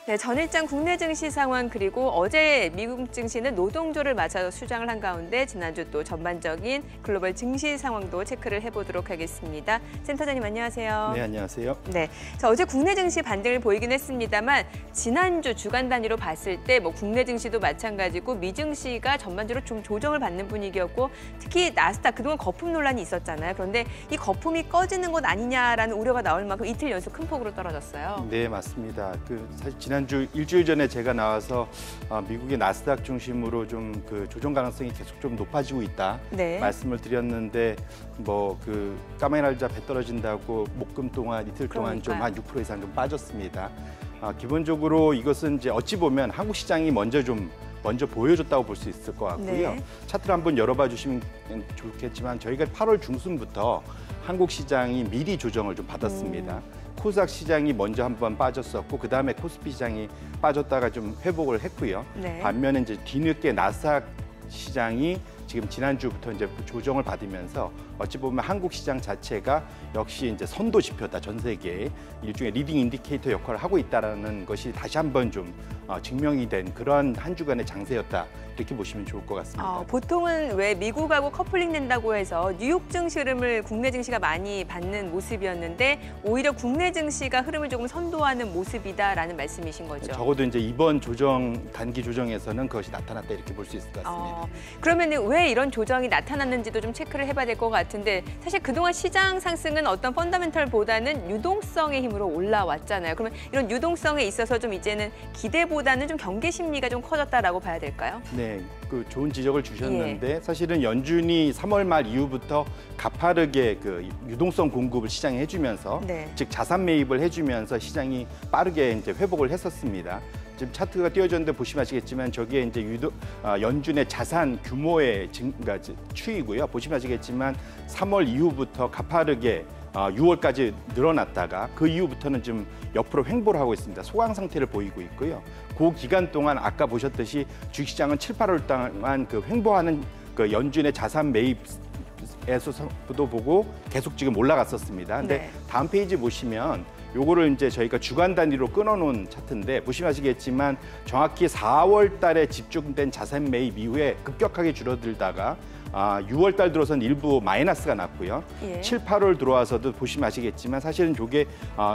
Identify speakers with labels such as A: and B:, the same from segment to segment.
A: 네, 전일장 국내 증시 상황 그리고 어제 미국 증시는 노동조를 맞아서 수장을 한 가운데 지난주 또 전반적인 글로벌 증시 상황도 체크를 해보도록 하겠습니다. 센터장님 안녕하세요.
B: 네, 안녕하세요.
A: 네, 자, 어제 국내 증시 반등을 보이긴 했습니다만 지난주 주간 단위로 봤을 때 뭐 국내 증시도 마찬가지고 미증시가 전반적으로 좀 조정을 받는 분위기였고 특히 나스닥 그동안 거품 논란이 있었잖아요. 그런데 이 거품이 꺼지는 것 아니냐라는 우려가 나올 만큼 이틀 연속 큰 폭으로 떨어졌어요.
B: 네, 맞습니다. 사실 지난주 일주일 전에 제가 나와서 미국의 나스닥 중심으로 좀 그 조정 가능성이 계속 좀 높아지고 있다 말씀을 드렸는데 뭐 그 까마귀 날짜 배 떨어진다고 목금 동안 이틀 동안 좀 한 6% 이상 좀 빠졌습니다. 기본적으로 이것은 이제 어찌 보면 한국 시장이 먼저 보여줬다고 볼 수 있을 것 같고요. 차트를 한번 열어봐 주시면 좋겠지만 저희가 8월 중순부터 한국 시장이 미리 조정을 좀 받았습니다. 코스닥 시장이 먼저 한번 빠졌었고 그다음에 코스피 시장이 빠졌다가 좀 회복을 했고요. 반면에 이제 뒤늦게 나스닥 시장이 지금 지난주부터 이제 조정을 받으면서 어찌 보면 한국 시장 자체가 역시 이제 선도 지표다, 전 세계의 일종의 리딩 인디케이터 역할을 하고 있다라는 것이 다시 한번 좀 증명이 된 그런 한 주간의 장세였다. 이렇게 보시면 좋을 것 같습니다.
A: 보통은 왜 미국하고 커플링 된다고 해서 뉴욕 증시 흐름을 국내 증시가 많이 받는 모습이었는데 오히려 국내 증시가 흐름을 조금 선도하는 모습이다라는 말씀이신 거죠?
B: 적어도 이제 이번 단기 조정에서는 그것이 나타났다 이렇게 볼 수 있을 것 같습니다.
A: 그러면 왜 이런 조정이 나타났는지도 좀 체크를 해봐야 될 것 같은데 사실 그동안 시장 상승은 어떤 펀더멘털보다는 유동성의 힘으로 올라왔잖아요. 그러면 이런 유동성에 있어서 좀 이제는 기대보다는 좀 경계 심리가 좀 커졌다라고 봐야 될까요?
B: 네, 그 좋은 지적을 주셨는데 사실은 연준이 3월 말 이후부터 가파르게 그 유동성 공급을 시장에 해주면서 즉 자산 매입을 해주면서 시장이 빠르게 이제 회복을 했었습니다. 지금 차트가 띄워졌는데 보시면 아시겠지만 저기에 이제 연준의 자산 규모의 추이고요. 보시면 아시겠지만 3월 이후부터 가파르게 6월까지 늘어났다가 그 이후부터는 좀 옆으로 횡보를 하고 있습니다. 소강 상태를 보이고 있고요. 그 기간 동안 아까 보셨듯이 주식시장은 7, 8월 동안 그 횡보하는 그 연준의 자산 매입에서도 보고 계속 지금 올라갔었습니다. 근데 다음 페이지 보시면 요거를 이제 저희가 주간 단위로 끊어놓은 차트인데 보시면 아시겠지만 정확히 4월 달에 집중된 자산 매입 이후에 급격하게 줄어들다가 6월 달 들어서는 일부 마이너스가 났고요. 7, 8월 들어와서도 보시면 아시겠지만 사실은 저게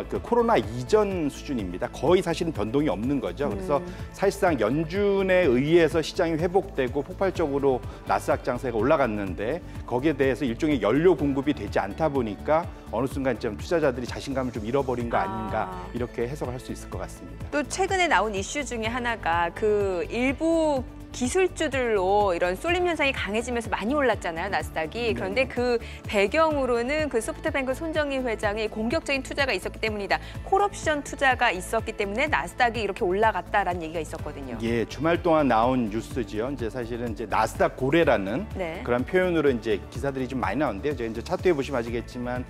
B: 그 코로나 이전 수준입니다. 거의 사실은 변동이 없는 거죠. 그래서 사실상 연준에 의해서 시장이 회복되고 폭발적으로 나스닥 장세가 올라갔는데 거기에 대해서 일종의 연료 공급이 되지 않다 보니까 어느 순간쯤 투자자들이 자신감을 좀 잃어버린 거 아닌가 이렇게 해석을 할 수 있을 것 같습니다.
A: 또 최근에 나온 이슈 중에 하나가 그 일부 기술주들로 이런 쏠림 현상이 강해지면서 많이 올랐잖아요, 나스닥이. 그런데 그 배경으로는 그 소프트뱅크 손정희 회장의 공격적인 투자가 있었기 때문이다. 콜옵션 투자가 있었기 때문에 나스닥이 이렇게 올라갔다라는 얘기가 있었거든요.
B: 예, 주말 동안 나온 뉴스지요. 이제 사실은 이제 나스닥 고래라는 그런 표현으로 이제 기사들이 좀 많이 나오는데요. 이제 차트에 보시면 아시겠지만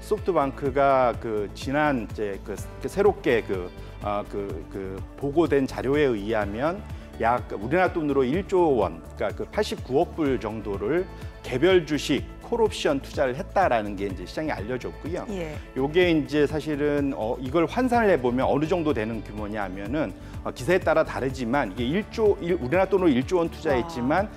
B: 소프트뱅크가 그 지난 이제 그 새롭게 보고된 자료에 의하면 약 우리나라 돈으로 1조 원, 그러니까 그 89억 불 정도를 개별 주식 콜옵션 투자를 했다라는 게 이제 시장에 알려졌고요. 요게 이제 사실은 이걸 환산을 해보면 어느 정도 되는 규모냐 하면은 기사에 따라 다르지만 이게 우리나라 돈으로 1조 원 투자했지만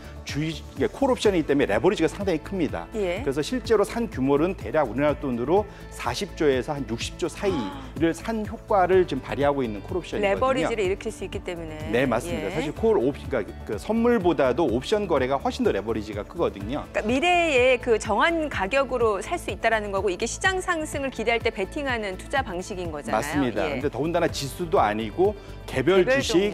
B: 콜옵션이기 때문에 레버리지가 상당히 큽니다. 그래서 실제로 산 규모는 대략 우리나라 돈으로 40조에서 한 60조 사이를 산 효과를 지금 발휘하고 있는 콜옵션이거든요.
A: 레버리지를 일으킬 수 있기 때문에.
B: 네, 맞습니다. 사실 그러니까 그 선물보다도 옵션 거래가 훨씬 더 레버리지가 크거든요.
A: 그러니까 미래에 그 정한 가격으로 살 수 있다라는 거고 이게 시장 상승을 기대할 때 베팅하는 투자 방식인 거잖아요.
B: 맞습니다. 근데 더군다나 지수도 아니고 개별 주식,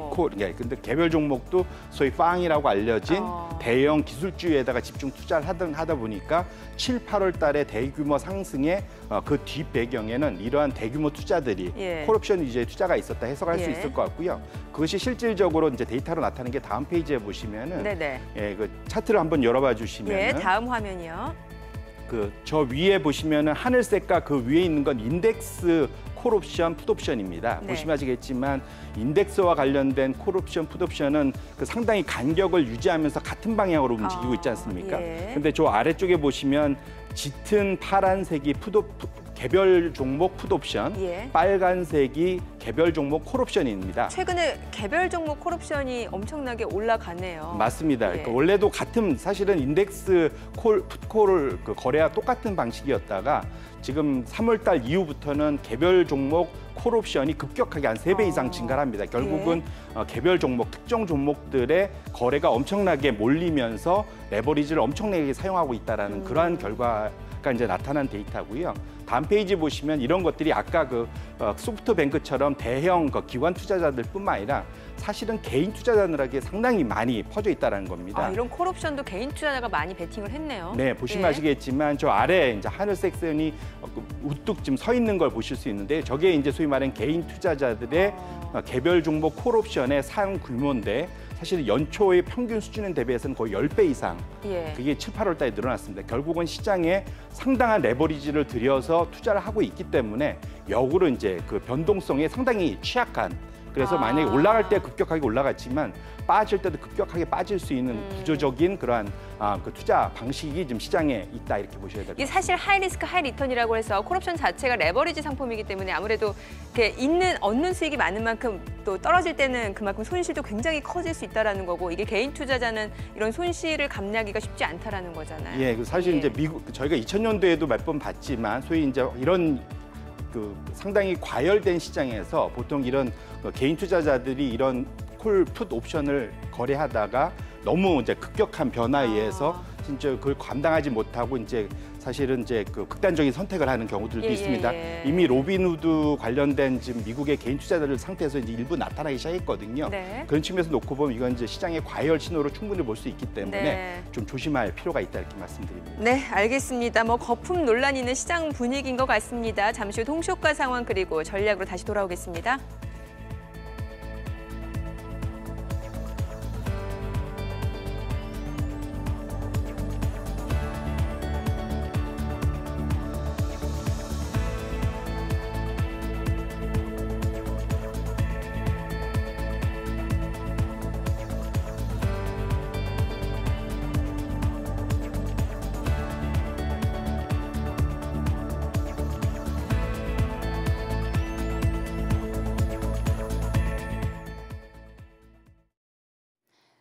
B: 근데 개별 종목도 소위 빵이라고 알려진 대형 기술주에다가 집중 투자를 하다 보니까 7, 8월 달에 대규모 상승의 그 뒷배경에는 이러한 대규모 투자들이 콜옵션 위주의 투자가 있었다 해석할 수 있을 것 같고요. 그것이 실질적으로 이제 데이터로 나타나는 게 다음 페이지에 보시면은 그 차트를 한번 열어봐 주시면
A: 다음 화면이요.
B: 저 위에 보시면은 하늘색과 그 위에 있는 건 인덱스 콜옵션, 풋옵션입니다. 보시면 아시겠지만 인덱스와 관련된 콜옵션, 풋옵션은 그 상당히 간격을 유지하면서 같은 방향으로 움직이고 있지 않습니까? 근데 저 아래쪽에 보시면 짙은 파란색이 개별 종목 풋옵션,
A: 예.
B: 빨간색이 개별 종목 콜옵션입니다.
A: 최근에 개별 종목 콜옵션이 엄청나게 올라가네요.
B: 맞습니다.
A: 예.
B: 그러니까 원래도 같은 사실은 인덱스 풋콜 그 거래와 똑같은 방식이었다가 지금 3월 달 이후부터는 개별 종목 콜옵션이 급격하게 한 3배 이상 증가를 합니다. 결국은
A: 예.
B: 개별 종목, 특정 종목들의 거래가 엄청나게 몰리면서 레버리지를 엄청나게 사용하고 있다는 그러한 결과가 이제 나타난 데이터고요. 다음 페이지 보시면 이런 것들이 아까 그 소프트뱅크처럼 대형 기관 투자자들뿐만 아니라 사실은 개인 투자자들에게 상당히 많이 퍼져 있다는 겁니다.
A: 이런 콜옵션도 개인 투자자가 많이 베팅을 했네요.
B: 네, 보시면
A: 예.
B: 아시겠지만 저 아래 이제 하늘 섹션이 우뚝 지금 서 있는 걸 보실 수 있는데 저게 이제 소위 말하는 개인 투자자들의 개별 종목 콜옵션의 사용 규모인데 사실 연초의 평균 수준에 대비해서는 거의 10배 이상
A: 예.
B: 그게 7, 8월 달에 늘어났습니다. 결국은 시장에 상당한 레버리지를 들여서 투자를 하고 있기 때문에 역으로 이제 그 변동성에 상당히 취약한 그래서 만약에 올라갈 때 급격하게 올라갔지만 빠질 때도 급격하게 빠질 수 있는 구조적인 그러한 그 투자 방식이 지금 시장에 있다 이렇게 보셔야 될 것
A: 이게
B: 같습니다.
A: 사실 하이 리스크 하이 리턴이라고 해서 콜옵션 자체가 레버리지 상품이기 때문에 아무래도 이렇게 얻는 수익이 많은 만큼 또 떨어질 때는 그만큼 손실도 굉장히 커질 수 있다라는 거고 이게 개인 투자자는 이런 손실을 감내하기가 쉽지 않다라는 거잖아요.
B: 예, 사실
A: 예.
B: 이제 저희가 2000년도에도 몇 번 봤지만 소위 이제 이런 그 상당히 과열된 시장에서 보통 이런 개인 투자자들이 이런 콜풋 옵션을 거래하다가 너무 이제 급격한 변화에 의해서 진짜 그걸 감당하지 못하고 이제 사실은 이제 그 극단적인 선택을 하는 경우들도 있습니다. 이미 로빈후드 관련된 지금 미국의 개인 투자자들 상태에서 이제 일부 나타나기 시작했거든요.
A: 네.
B: 그런 측면에서 놓고 보면 이건 이제 시장의 과열 신호로 충분히 볼 수 있기 때문에
A: 네.
B: 좀 조심할 필요가 있다 이렇게 말씀드립니다.
A: 네, 알겠습니다. 거품 논란이 있는 시장 분위기인 것 같습니다. 잠시 후 동시효과 상황 그리고 전략으로 다시 돌아오겠습니다.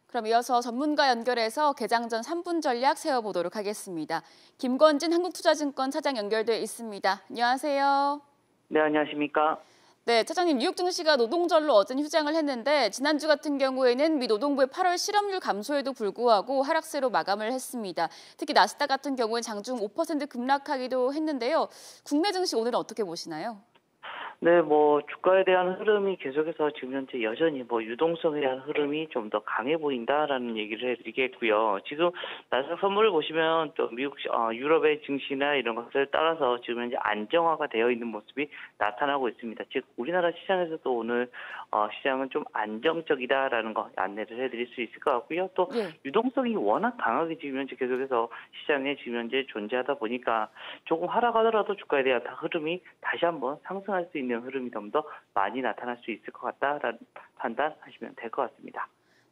C: 그럼 이어서 전문가 연결해서 개장 전 3분 전략 세워보도록 하겠습니다. 김권진 한국투자증권 차장 연결돼 있습니다. 안녕하세요.
D: 네, 안녕하십니까.
C: 네, 차장님, 뉴욕 증시가 노동절로 어제는 휴장을 했는데 지난주 같은 경우에는 미 노동부의 8월 실업률 감소에도 불구하고 하락세로 마감을 했습니다. 특히 나스닥 같은 경우는 장중 5% 급락하기도 했는데요. 국내 증시 오늘은 어떻게 보시나요?
D: 네, 주가에 대한 흐름이 계속해서 지금 현재 여전히 유동성에 대한 흐름이 좀 더 강해 보인다라는 얘기를 해드리겠고요. 지금 나스닥 선물을 보시면 또 미국, 유럽의 증시나 이런 것을 따라서 지금 현재 안정화가 되어 있는 모습이 나타나고 있습니다. 즉, 우리나라 시장에서도 오늘 시장은 좀 안정적이다라는 거 안내를 해드릴 수 있을 것 같고요. 또 유동성이 워낙 강하게 지금 현재 계속해서 시장에 지금 현재 존재하다 보니까 조금 하락하더라도 주가에 대한 흐름이 다시 한번 상승할 수 있는 흐름이 좀 더 많이 나타날 수 있을 것 같다라는 판단하시면 될 것 같습니다.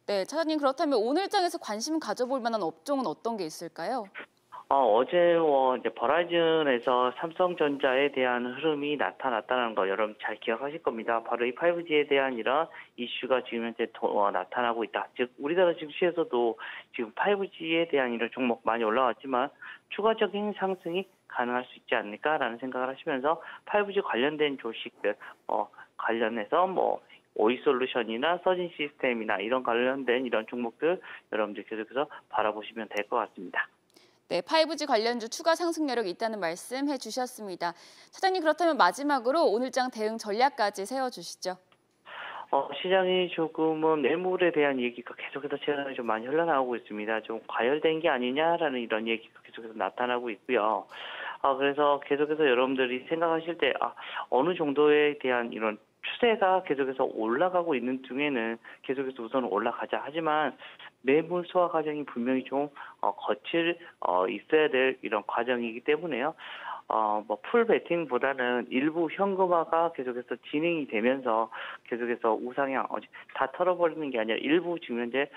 C: 네, 차장님, 그렇다면 오늘 장에서 관심 가져볼 만한 업종은 어떤 게 있을까요?
D: 어제 이제 버라이즌에서 삼성전자에 대한 흐름이 나타났다는 거 여러분 잘 기억하실 겁니다. 바로 이 5G에 대한 이런 이슈가 지금 현재 나타나고 있다. 즉 우리나라 증시에서도 지금 5G에 대한 이런 종목 많이 올라왔지만 추가적인 상승이 가능할 수 있지 않을까라는 생각을 하시면서 5G 관련된 주식들 관련해서 오이솔루션이나 서진 시스템이나 이런 관련된 이런 종목들 여러분들 계속해서 바라보시면 될 것 같습니다.
C: 네, 5G 관련주 추가 상승 여력이 있다는 말씀 해주셨습니다. 차장님, 그렇다면 마지막으로 오늘장 대응 전략까지 세워주시죠.
D: 시장이 조금은 매물에 대한 얘기가 계속해서 최근에 좀 많이 흘러나오고 있습니다. 좀 과열된 게 아니냐라는 이런 얘기가 계속해서 나타나고 있고요. 그래서 계속해서 여러분들이 생각하실 때 어느 정도에 대한 이런 추세가 계속해서 올라가고 있는 중에는 계속해서 우선 올라가자. 하지만 매물 소화 과정이 분명히 좀 있어야 될 이런 과정이기 때문에요. 풀 베팅보다는 일부 현금화가 계속해서 진행이 되면서 계속해서 우상향 다 털어버리는 게 아니라 일부 지금 현재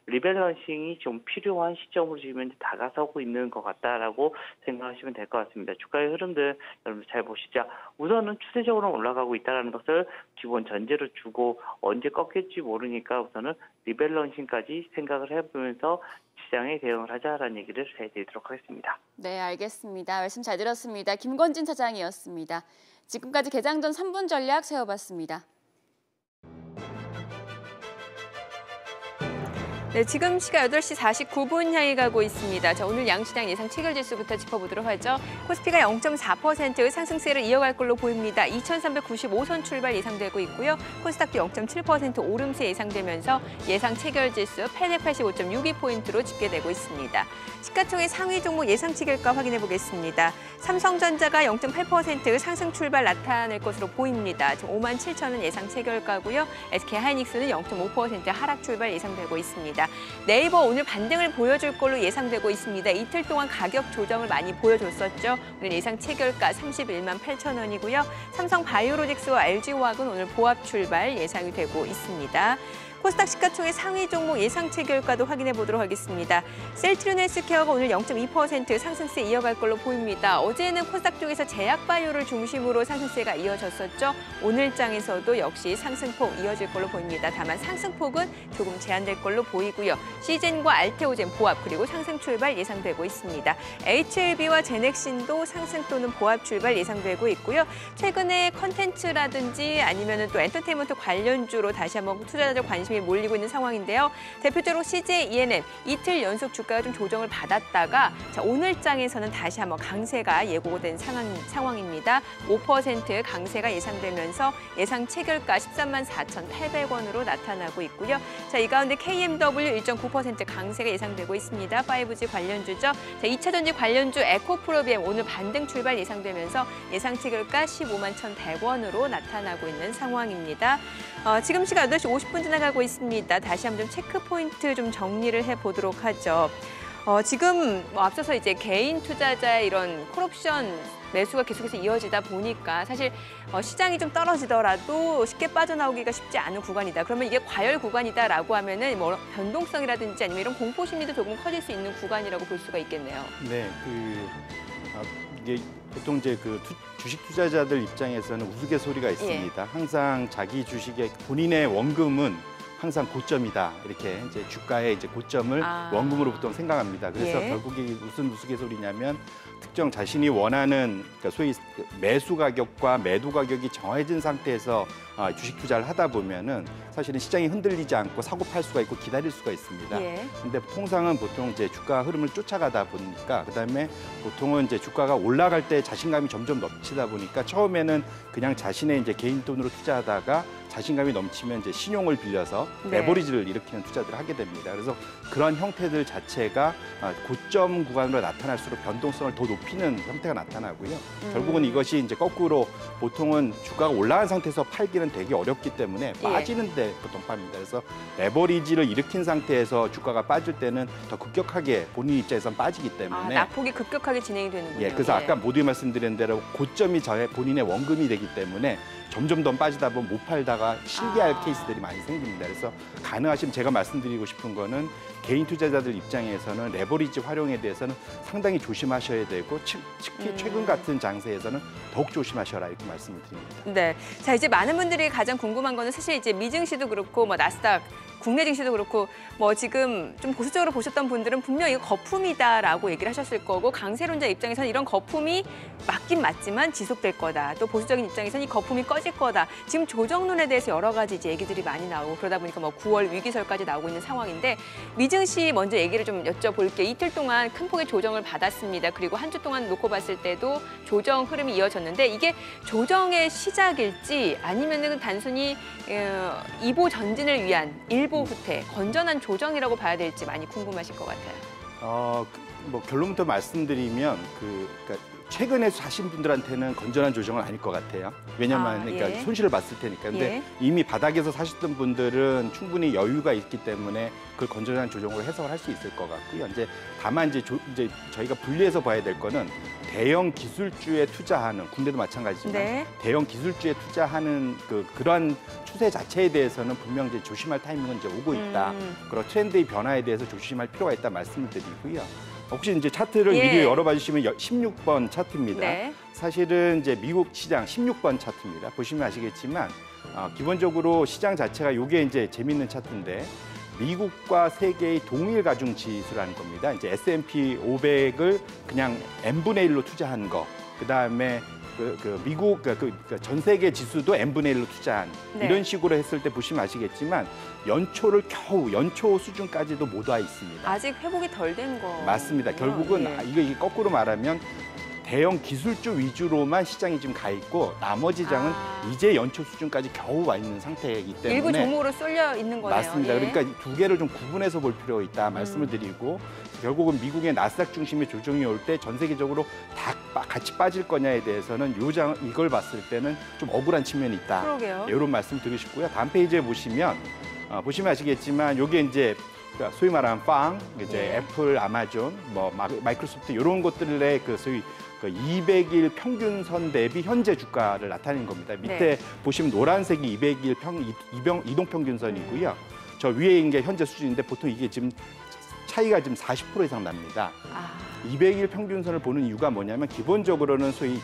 D: 리밸런싱이 좀 필요한 시점으로 지금 현재 다가서고 있는 것 같다라고 생각하시면 될 것 같습니다. 주가의 흐름들 여러분 잘 보시죠. 우선은 추세적으로 올라가고 있다는 것을 기본 전제로 주고 언제 꺾일지 모르니까 우선은 리밸런싱까지 생각을 해보면서 시장에 대응을 하자라는 얘기를 해드리도록 하겠습니다.
C: 네, 알겠습니다. 말씀 잘 들었습니다. 김건진 차장이었습니다. 지금까지 개장 전 3분 전략 세워봤습니다.
A: 네, 지금 시각 8시 49분 향해 가고 있습니다. 자, 오늘 양시장 예상 체결지수부터 짚어보도록 하죠. 코스피가 0.4% 상승세를 이어갈 걸로 보입니다. 2,395선 출발 예상되고 있고요. 코스닥도 0.7% 오름세 예상되면서 예상 체결지수 885.62포인트로 집계되고 있습니다. 시가총액 상위 종목 예상 체결가 확인해 보겠습니다. 삼성전자가 0.8% 상승 출발 나타낼 것으로 보입니다. 57,000원 예상 체결가고요. SK하이닉스는 0.5% 하락 출발 예상되고 있습니다. 네이버 오늘 반등을 보여줄 걸로 예상되고 있습니다. 이틀 동안 가격 조정을 많이 보여줬었죠. 오늘 예상 체결가 31만 8천 원이고요. 삼성 바이오로직스와 LG화학은 오늘 보합 출발 예상이 되고 있습니다. 코스닥 시가총액 상위 종목 예상 체결가도 확인해 보도록 하겠습니다. 셀트리온 헬스케어가 오늘 0.2% 상승세 이어갈 걸로 보입니다. 어제는 코스닥 쪽에서 제약바이오를 중심으로 상승세가 이어졌었죠. 오늘 장에서도 역시 상승폭 이어질 걸로 보입니다. 다만 상승폭은 조금 제한될 걸로 보이고요. 시젠과 알테오젠 보합 그리고 상승 출발 예상되고 있습니다. HLB와 제넥신도 상승 또는 보합 출발 예상되고 있고요. 최근에 컨텐츠라든지 아니면 또 엔터테인먼트 관련주로 다시 한번 투자자들 관심이 몰리고 있는 상황인데요. 대표적으로 CJ ENM 이틀 연속 주가가 좀 조정을 받았다가 오늘 장에서는 다시 한번 강세가 예고된 상황입니다. 5% 강세가 예상되면서 예상 체결가 13만 4,800원으로 나타나고 있고요. 자, 이 가운데 KMW 1.9% 강세가 예상되고 있습니다. 5G 관련주죠. 자, 2차 전지 관련주 에코프로비엠 오늘 반등 출발 예상되면서 예상 체결가 15만 1,100원으로 나타나고 있는 상황입니다. 지금 시각 8시 50분 지나가고 있습니다. 다시 한번 좀 체크 포인트 좀 정리를 해보도록 하죠. 지금 앞서서 이제 개인 투자자의 이런 콜옵션 매수가 계속해서 이어지다 보니까 사실 시장이 좀 떨어지더라도 쉽게 빠져나오기가 쉽지 않은 구간이다. 그러면 이게 과열 구간이다라고 하면은 뭐 변동성이라든지 아니면 이런 공포 심리도 조금 커질 수 있는 구간이라고 볼 수가 있겠네요.
B: 네, 이게 보통 이제 주식 투자자들 입장에서는 우스갯소리가 있습니다. 항상 자기 주식의 본인의 원금은 항상 고점이다. 이렇게 이제 주가의 이제 고점을 원금으로 보통 생각합니다. 그래서 결국에 무슨 우스갯소리냐면 특정 자신이 원하는 그러니까 소위 매수 가격과 매도 가격이 정해진 상태에서 주식 투자를 하다 보면은 사실은 시장이 흔들리지 않고 사고 팔 수가 있고 기다릴 수가 있습니다. 근데 통상은 보통 이제 주가 흐름을 쫓아가다 보니까 그다음에 보통은 이제 주가가 올라갈 때 자신감이 점점 넘치다 보니까 처음에는 그냥 자신의 이제 개인 돈으로 투자하다가 자신감이 넘치면 이제 신용을 빌려서 레버리지를 일으키는 투자들을 하게 됩니다. 그래서 그런 형태들 자체가 고점 구간으로 나타날수록 변동성을 더 높이는 형태가 나타나고요. 결국은 이것이 이제 거꾸로 보통은 주가가 올라간 상태에서 팔기는 되게 어렵기 때문에 빠지는데 보통 팝니다. 그래서 레버리지를 일으킨 상태에서 주가가 빠질 때는 더 급격하게 본인 입장에선 빠지기 때문에
A: 낙폭이 급격하게 진행이 되는군요.
B: 그래서 아까 모두 말씀드린 대로 고점이 본인의 원금이 되기 때문에 점점 더 빠지다 보면 못 팔다가 실기할 케이스들이 많이 생깁니다. 그래서 가능하시면 제가 말씀드리고 싶은 거는 개인 투자자들 입장에서는 레버리지 활용에 대해서는 상당히 조심하셔야 되고 특히 최근 같은 장세에서는 더욱 조심하셔라 이렇게 말씀을 드립니다.
A: 네, 자 이제 많은 분들이 가장 궁금한 거는 사실 이제 미증시도 그렇고 뭐 나스닥 국내 증시도 그렇고 뭐 지금 좀 보수적으로 보셨던 분들은 분명 이거 거품이다라고 얘기를 하셨을 거고 강세론자 입장에서는 이런 거품이 맞긴 맞지만 지속될 거다. 또 보수적인 입장에서는 이 거품이 꺼질 거다. 지금 조정론에 대해서 여러 가지 이제 얘기들이 많이 나오고 그러다 보니까 뭐 9월 위기설까지 나오고 있는 상황인데 미증시 먼저 얘기를 좀 여쭤볼게요. 이틀 동안 큰 폭의 조정을 받았습니다. 그리고 한 주 동안 놓고 봤을 때도 조정 흐름이 이어졌는데 이게 조정의 시작일지 아니면은 단순히 이보 전진을 위한 일보 후퇴, 건전한 조정이라고 봐야 될지 많이 궁금하실 것 같아요.
B: 뭐 결론부터 말씀드리면 그러니까 최근에 사신 분들한테는 건전한 조정은 아닐 것 같아요. 왜냐하면 그러니까
A: 예.
B: 손실을 봤을 테니까. 근데
A: 예.
B: 이미 바닥에서 사셨던 분들은 충분히 여유가 있기 때문에 그걸 건전한 조정으로 해석을 할 수 있을 것 같고요. 이제 다만 이제 저희가 분리해서 봐야 될 거는 대형 기술주에 투자하는, 국내도 마찬가지지만
A: 네.
B: 대형 기술주에 투자하는 그러한 추세 자체에 대해서는 분명 이제 조심할 타이밍은 이제 오고 있다. 그런 트렌드의 변화에 대해서 조심할 필요가 있다 말씀을 드리고요. 혹시 이제 차트를
A: 예.
B: 미리 열어봐 주시면 16번 차트입니다.
A: 네.
B: 사실은 이제 미국 시장 16번 차트입니다. 보시면 아시겠지만 기본적으로 시장 자체가 이게 이제 재밌는 차트인데 미국과 세계의 동일 가중 지수라는 겁니다. 이제 S&P 500을 그냥 n분의 1로 투자한 거. 그다음에 미국 전 세계 지수도 n분의 1로 투자한
A: 네.
B: 이런 식으로 했을 때 보시면 아시겠지만 연초를 겨우 연초 수준까지도 못 와 있습니다.
A: 아직 회복이 덜 된 거.
B: 맞습니다. 결국은
A: 예.
B: 이게 거꾸로 말하면 대형 기술주 위주로만 시장이 지금 가 있고 나머지 장은 이제 연초 수준까지 겨우 와 있는 상태이기 때문에
A: 일부 종목으로 쏠려 있는 거네요.
B: 맞습니다.
A: 예.
B: 그러니까 두 개를 좀 구분해서 볼 필요가 있다 말씀을 드리고 결국은 미국의 나스닥 중심의 조정이 올 때 전 세계적으로 다 같이 빠질 거냐에 대해서는 이걸 봤을 때는 좀 억울한 측면이 있다.
A: 그러게요.
B: 이런 말씀 드리고 싶고요. 다음 페이지에 보시면 아시겠지만 이게 이제 소위 말하는 빵, 이제
A: 예.
B: 애플, 아마존, 뭐 마이크로소프트 이런 것들의 소위 200일 평균선 대비 현재 주가를 나타내는 겁니다. 밑에
A: 네.
B: 보시면 노란색이 200일 이동평균선이고요. 저 위에 있는 게 현재 수준인데 보통 이게 지금 차이가 지금 40% 이상 납니다. 200일 평균선을 보는 이유가 뭐냐면 기본적으로는 소위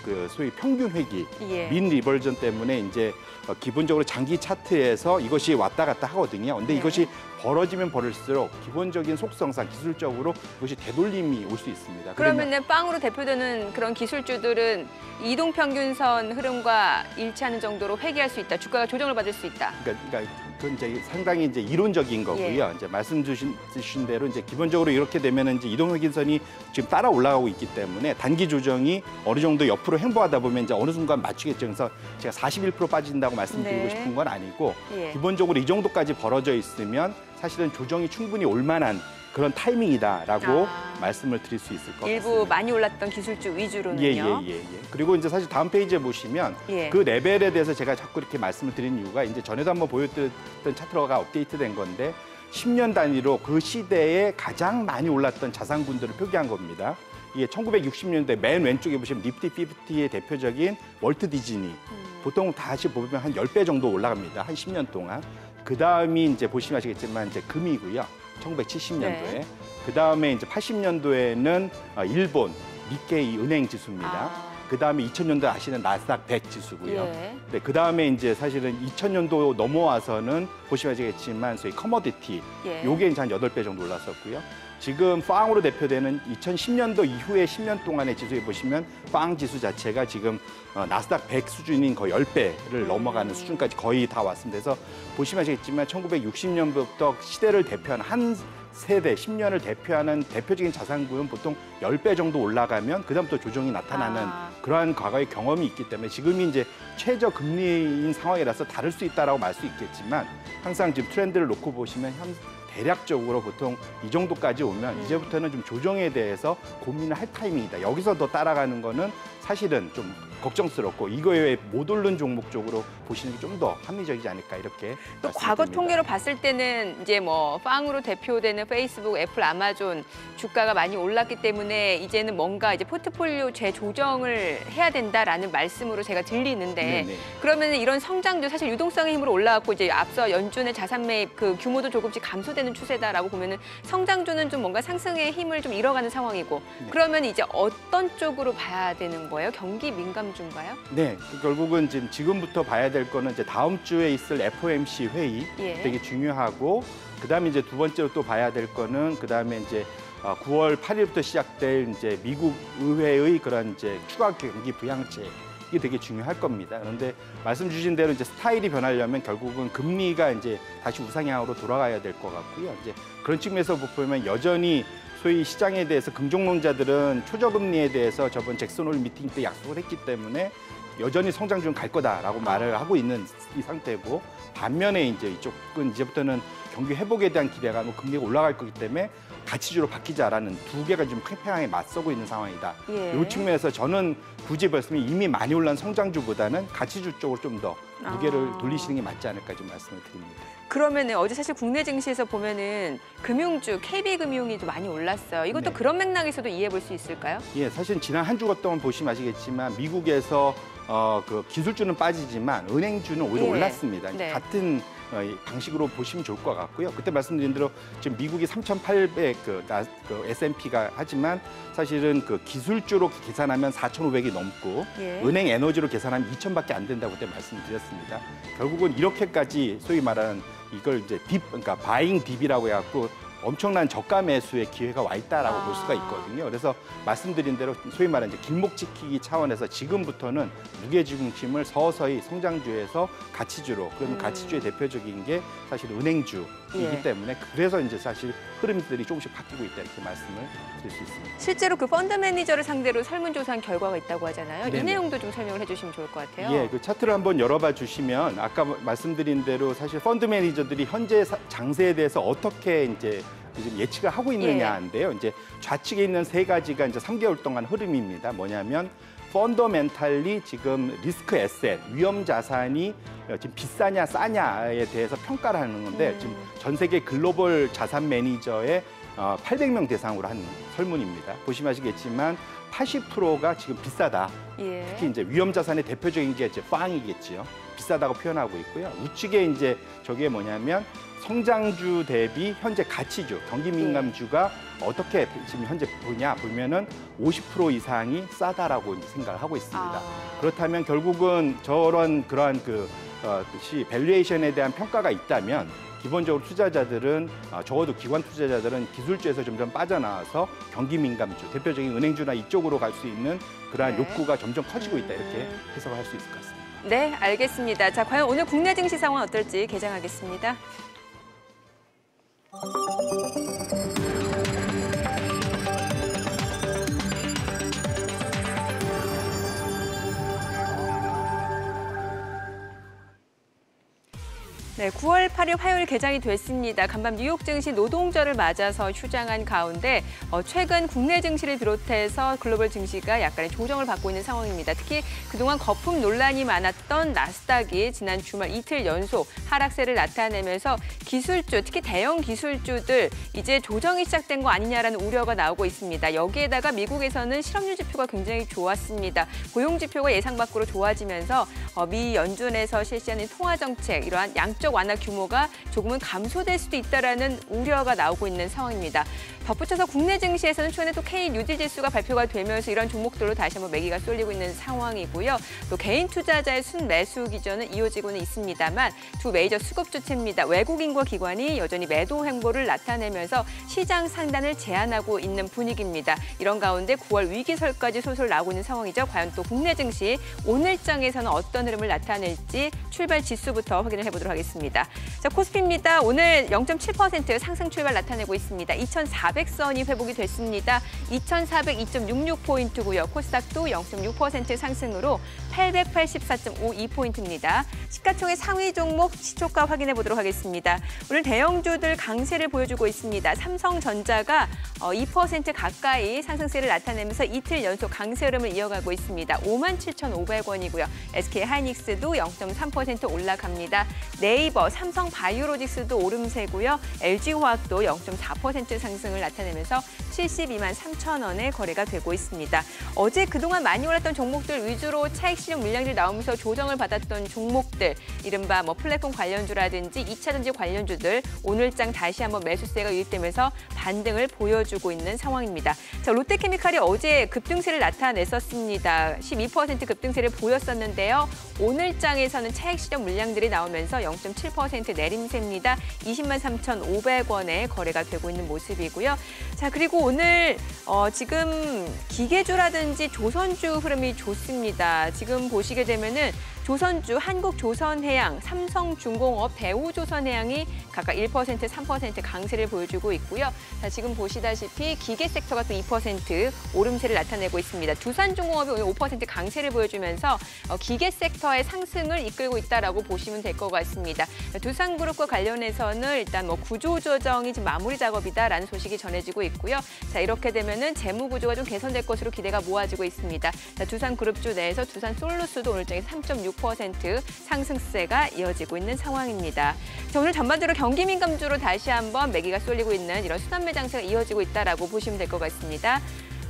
B: 평균 회귀,
A: 예.
B: 민 리버전 때문에 이제 기본적으로 장기 차트에서 이것이 왔다 갔다 하거든요. 근데
A: 네.
B: 이것이 벌어지면 벌을수록 기본적인 속성상 기술적으로 이것이 되돌림이 올 수 있습니다.
A: 그러면은 빵으로 대표되는 그런 기술주들은 이동 평균선 흐름과 일치하는 정도로 회귀할 수 있다. 주가가 조정을 받을 수 있다.
B: 그러니까 그건 이제 상당히 이제 이론적인 거고요.
A: 예.
B: 이제 말씀 주신 대로 이제 기본적으로 이렇게 되면은 이제 이동평균선이 지금 따라 올라가고 있기 때문에 단기 조정이 어느 정도 옆으로 행보하다 보면 이제 어느 순간 맞추겠죠. 그래서 제가 41% 빠진다고 말씀드리고
A: 네.
B: 싶은 건 아니고
A: 예.
B: 기본적으로 이 정도까지 벌어져 있으면 사실은 조정이 충분히 올 만한 그런 타이밍이다라고 말씀을 드릴 수 있을 것 같습니다.
A: 일부 많이 올랐던 기술주 위주로는요.
B: 예. 그리고 이제 사실 다음 페이지에 보시면
A: 예.
B: 그 레벨에 대해서 제가 자꾸 이렇게 말씀을 드린 이유가 이제 전에도 한번 보여드렸던 차트가 업데이트된 건데 10년 단위로 그 시대에 가장 많이 올랐던 자산군들을 표기한 겁니다. 이게 1960년대 맨 왼쪽에 보시면 니프티 50의 대표적인 월트 디즈니. 보통 다시 보면 한 10배 정도 올라갑니다. 한 10년 동안. 그 다음이 이제 보시면 아시겠지만 이제 금이고요. 1970년도에.
A: 네.
B: 그 다음에 이제 80년도에는 일본 니케이 은행 지수입니다. 그 다음에 2000년도 아시는 나스닥 100 지수고요.
A: 예.
B: 네, 그 다음에 이제 사실은 2000년도 넘어와서는 보시면 아시겠지만 소위 커머디티
A: 예.
B: 요게 이제 한 8배 정도 올랐었고요. 지금 빵으로 대표되는 2010년도 이후에 10년 동안의 지수에 보시면 빵 지수 자체가 지금 나스닥 100 수준인 거의 10배를 넘어가는 수준까지 거의 다 왔습니다. 그래서 보시면 아시겠지만 1960년부터 시대를 대표하는 한 세대, 10년을 대표하는 대표적인 자산구는 보통 10배 정도 올라가면 그다음부터 조정이 나타나는 그러한 과거의 경험이 있기 때문에 지금이 이제 최저 금리인 상황이라서 다를 수 있다라고 말 수 있겠지만 항상 지금 트렌드를 놓고 보시면 대략적으로 보통 이 정도까지 오면 이제부터는 좀 조정에 대해서 고민을 할 타이밍이다. 여기서 더 따라가는 거는 사실은 좀 걱정스럽고 이거에 못 오른 종목 쪽으로 보시는 게 좀 더 합리적이지 않을까 이렇게
A: 또 과거
B: 말씀드립니다.
A: 통계로 봤을 때는 이제 뭐 빵으로 대표되는 페이스북, 애플, 아마존 주가가 많이 올랐기 때문에 이제는 뭔가 이제 포트폴리오 재조정을 해야 된다라는 말씀으로 제가 들리는데
B: 네네.
A: 그러면 이런 성장도 사실 유동성의 힘으로 올라왔고 이제 앞서 연준의 자산 매입 그 규모도 조금씩 감소되는 추세다라고 보면은 성장주는 좀 뭔가 상승의 힘을 좀 잃어가는 상황이고
B: 네.
A: 그러면 이제 어떤 쪽으로 봐야 되는 거예요? 경기 민감주인가요?
B: 네, 결국은 지금부터 봐야 될 거는 이제 다음 주에 있을 FOMC 회의
A: 예.
B: 되게 중요하고 그다음에 이제 두 번째로 또 봐야 될 거는 그다음에 이제 9월 8일부터 시작될 이제 미국 의회의 그런 이제 추가 경기 부양책 이게 되게 중요할 겁니다. 그런데 말씀 주신 대로 이제 스타일이 변하려면 결국은 금리가 이제 다시 우상향으로 돌아가야 될 것 같고요. 이제 그런 측면에서 보면 여전히 소위 시장에 대해서 긍정론자들은 초저금리에 대해서 저번 잭슨 홀 미팅 때 약속을 했기 때문에 여전히 성장중 갈 거다라고 말을 하고 있는 이 상태고 반면에 이제 이쪽은 이제부터는 경기 회복에 대한 기대감은 금리가 올라갈 거기 때문에 가치주로 바뀌자라는 두 개가 좀 팽팽하게 맞서고 있는 상황이다.
A: 예.
B: 이 측면에서 저는 굳이 말씀이 이미 많이 올란 성장주보다는 가치주 쪽으로 좀 더 무게를 돌리시는 게 맞지 않을까 좀 말씀을 드립니다.
A: 그러면은 어제 사실 국내 증시에서 보면은 금융주 KB금융이 좀 많이 올랐어요. 이것도
B: 네.
A: 그런 맥락에서도 이해해 볼 수 있을까요?
B: 예, 사실 지난 한 주간 동안 보시면 아시겠지만 미국에서 그 기술주는 빠지지만 은행주는 오히려
A: 예.
B: 올랐습니다.
A: 네.
B: 같은 이 방식으로 보시면 좋을 것 같고요. 그때 말씀드린 대로 지금 미국이 3,800 그 S&P가 하지만 사실은 그 기술주로 계산하면 4,500이 넘고
A: 예.
B: 은행 에너지로 계산하면 2,000밖에 안 된다고 그때 말씀드렸습니다. 결국은 이렇게까지 소위 말하는 이걸 이제 그러니까 바잉 딥이라고 해갖고 엄청난 저가 매수의 기회가 와 있다라고 볼 수가 있거든요. 그래서 말씀드린 대로 소위 말하는 이제 길목 지키기 차원에서 지금부터는 무게중심을 서서히 성장주에서 가치주로, 그러면 가치주의 대표적인 게 사실 은행주이기
A: 예.
B: 때문에 그래서 이제 사실 흐름들이 조금씩 바뀌고 있다 이렇게 말씀을 드릴 수 있습니다.
A: 실제로 그 펀드 매니저를 상대로 설문조사한 결과가 있다고 하잖아요.
B: 네네.
A: 이 내용도 좀 설명을 해주시면 좋을 것 같아요.
B: 예, 그 차트를 한번 열어봐 주시면 아까 말씀드린 대로 사실 펀드 매니저들이 현재 장세에 대해서 어떻게 이제 지금 예측을 하고 있느냐인데요. 이제 좌측에 있는 세 가지가 이제 3개월 동안 흐름입니다. 뭐냐면 펀더멘탈리 지금 리스크 에셋, 위험 자산이 지금 비싸냐 싸냐에 대해서 평가를 하는 건데 지금 전 세계 글로벌 자산 매니저의 800명 대상으로 한 설문입니다. 보시면 아시겠지만 80%가 지금 비싸다.
A: 예.
B: 특히 이제 위험 자산의 대표적인 게 이제 빵이겠지요. 비싸다고 표현하고 있고요. 우측에 이제 저게 뭐냐면 성장주 대비 현재 가치주, 경기 민감주가 어떻게 지금 현재 보면은 50% 이상이 싸다라고 이제 생각을 하고 있습니다. 그렇다면 결국은 그러한 밸류에이션에 대한 평가가 있다면 기본적으로 투자자들은 적어도 기관 투자자들은 기술주에서 점점 빠져나와서 경기 민감주, 대표적인 은행주나 이쪽으로 갈 수 있는 그러한 욕구가 점점 커지고 있다 이렇게 해석을 할 수 있을 것 같습니다.
A: 네, 알겠습니다. 자, 과연 오늘 국내 증시 상황 어떨지 개장하겠습니다. 네, 9월 8일 화요일 개장이 됐습니다. 간밤 뉴욕 증시 노동절을 맞아서 휴장한 가운데 최근 국내 증시를 비롯해서 글로벌 증시가 약간의 조정을 받고 있는 상황입니다. 특히 그동안 거품 논란이 많았던 나스닥이 지난 주말 이틀 연속 하락세를 나타내면서 기술주, 특히 대형 기술주들 이제 조정이 시작된 거 아니냐라는 우려가 나오고 있습니다. 여기에다가 미국에서는 실업률 지표가 굉장히 좋았습니다. 고용 지표가 예상 밖으로 좋아지면서 미 연준에서 실시하는 통화 정책, 이러한 양적 완화 규모가 조금은 감소될 수도 있다라는 우려가 나오고 있는 상황입니다. 덧붙여서 국내 증시에서는 최근에 또 K 뉴딜 지수가 발표가 되면서 이런 종목들로 다시 한번 매기가 쏠리고 있는 상황이고요. 또 개인 투자자의 순매수 기전은 이어지고는 있습니다만 두 메이저 수급 주체입니다. 외국인과 기관이 여전히 매도 행보를 나타내면서 시장 상단을 제한하고 있는 분위기입니다. 이런 가운데 9월 위기설까지 솔솔 나오고 있는 상황이죠. 과연 또 국내 증시 오늘장에서는 어떤 흐름을 나타낼지 출발 지수부터 확인을 해보도록 하겠습니다. 자, 코스피입니다. 오늘 0.7% 상승 출발 나타내고 있습니다. 2,400선이 회복이 됐습니다. 2,402.66포인트고요. 코스닥도 0.6% 상승으로 884.52포인트입니다. 시가총액 상위 종목 시초가 확인해 보도록 하겠습니다. 오늘 대형주들 강세를 보여주고 있습니다. 삼성전자가 2% 가까이 상승세를 나타내면서 이틀 연속 강세 흐름을 이어가고 있습니다. 57,500원이고요. SK하이닉스도 0.3% 올라갑니다. 네이버, 삼성바이오로직스도 오름세고요. LG화학도 0.4% 상승을 나타내면서 72만 3천원에 거래가 되고 있습니다. 어제 그동안 많이 올랐던 종목들 위주로 차익 실현 물량들이 나오면서 조정을 받았던 종목들, 이른바 플랫폼 관련주라든지 2차전지 관련주들 오늘장 다시 한번 매수세가 유입되면서 반등을 보여주고 있는 상황입니다. 자, 롯데케미칼이 어제 급등세를 나타냈었습니다. 12% 급등세를 보였었는데요. 오늘장에서는 차익 실현 물량들이 나오면서 0.7% 내림세입니다. 20만 3,500원에 거래가 되고 있는 모습이고요. 자, 그리고 오늘 지금 기계주라든지 조선주 흐름이 좋습니다. 지금 보시게 되면은 조선주, 한국조선해양, 삼성중공업, 대우조선해양이 각각 1%, 3% 강세를 보여주고 있고요. 자, 지금 보시다시피 기계 섹터가 또 2% 오름세를 나타내고 있습니다. 두산중공업이 오늘 5% 강세를 보여주면서 기계 섹터의 상승을 이끌고 있다라고 보시면 될 것 같습니다. 두산그룹과 관련해서는 일단 구조조정이 지금 마무리 작업이다라는 소식이 전해지고 있고요. 자, 이렇게 되면은 재무 구조가 좀 개선될 것으로 기대가 모아지고 있습니다. 자, 두산그룹주 내에서 두산솔루스도 오늘 장에 3.6% 상승세가 이어지고 있는 상황입니다. 자, 오늘 전반적으로 경기 민감주로 다시 한번 매기가 쏠리고 있는 이런 순환매 장세가 이어지고 있다라고 보시면 될 것 같습니다.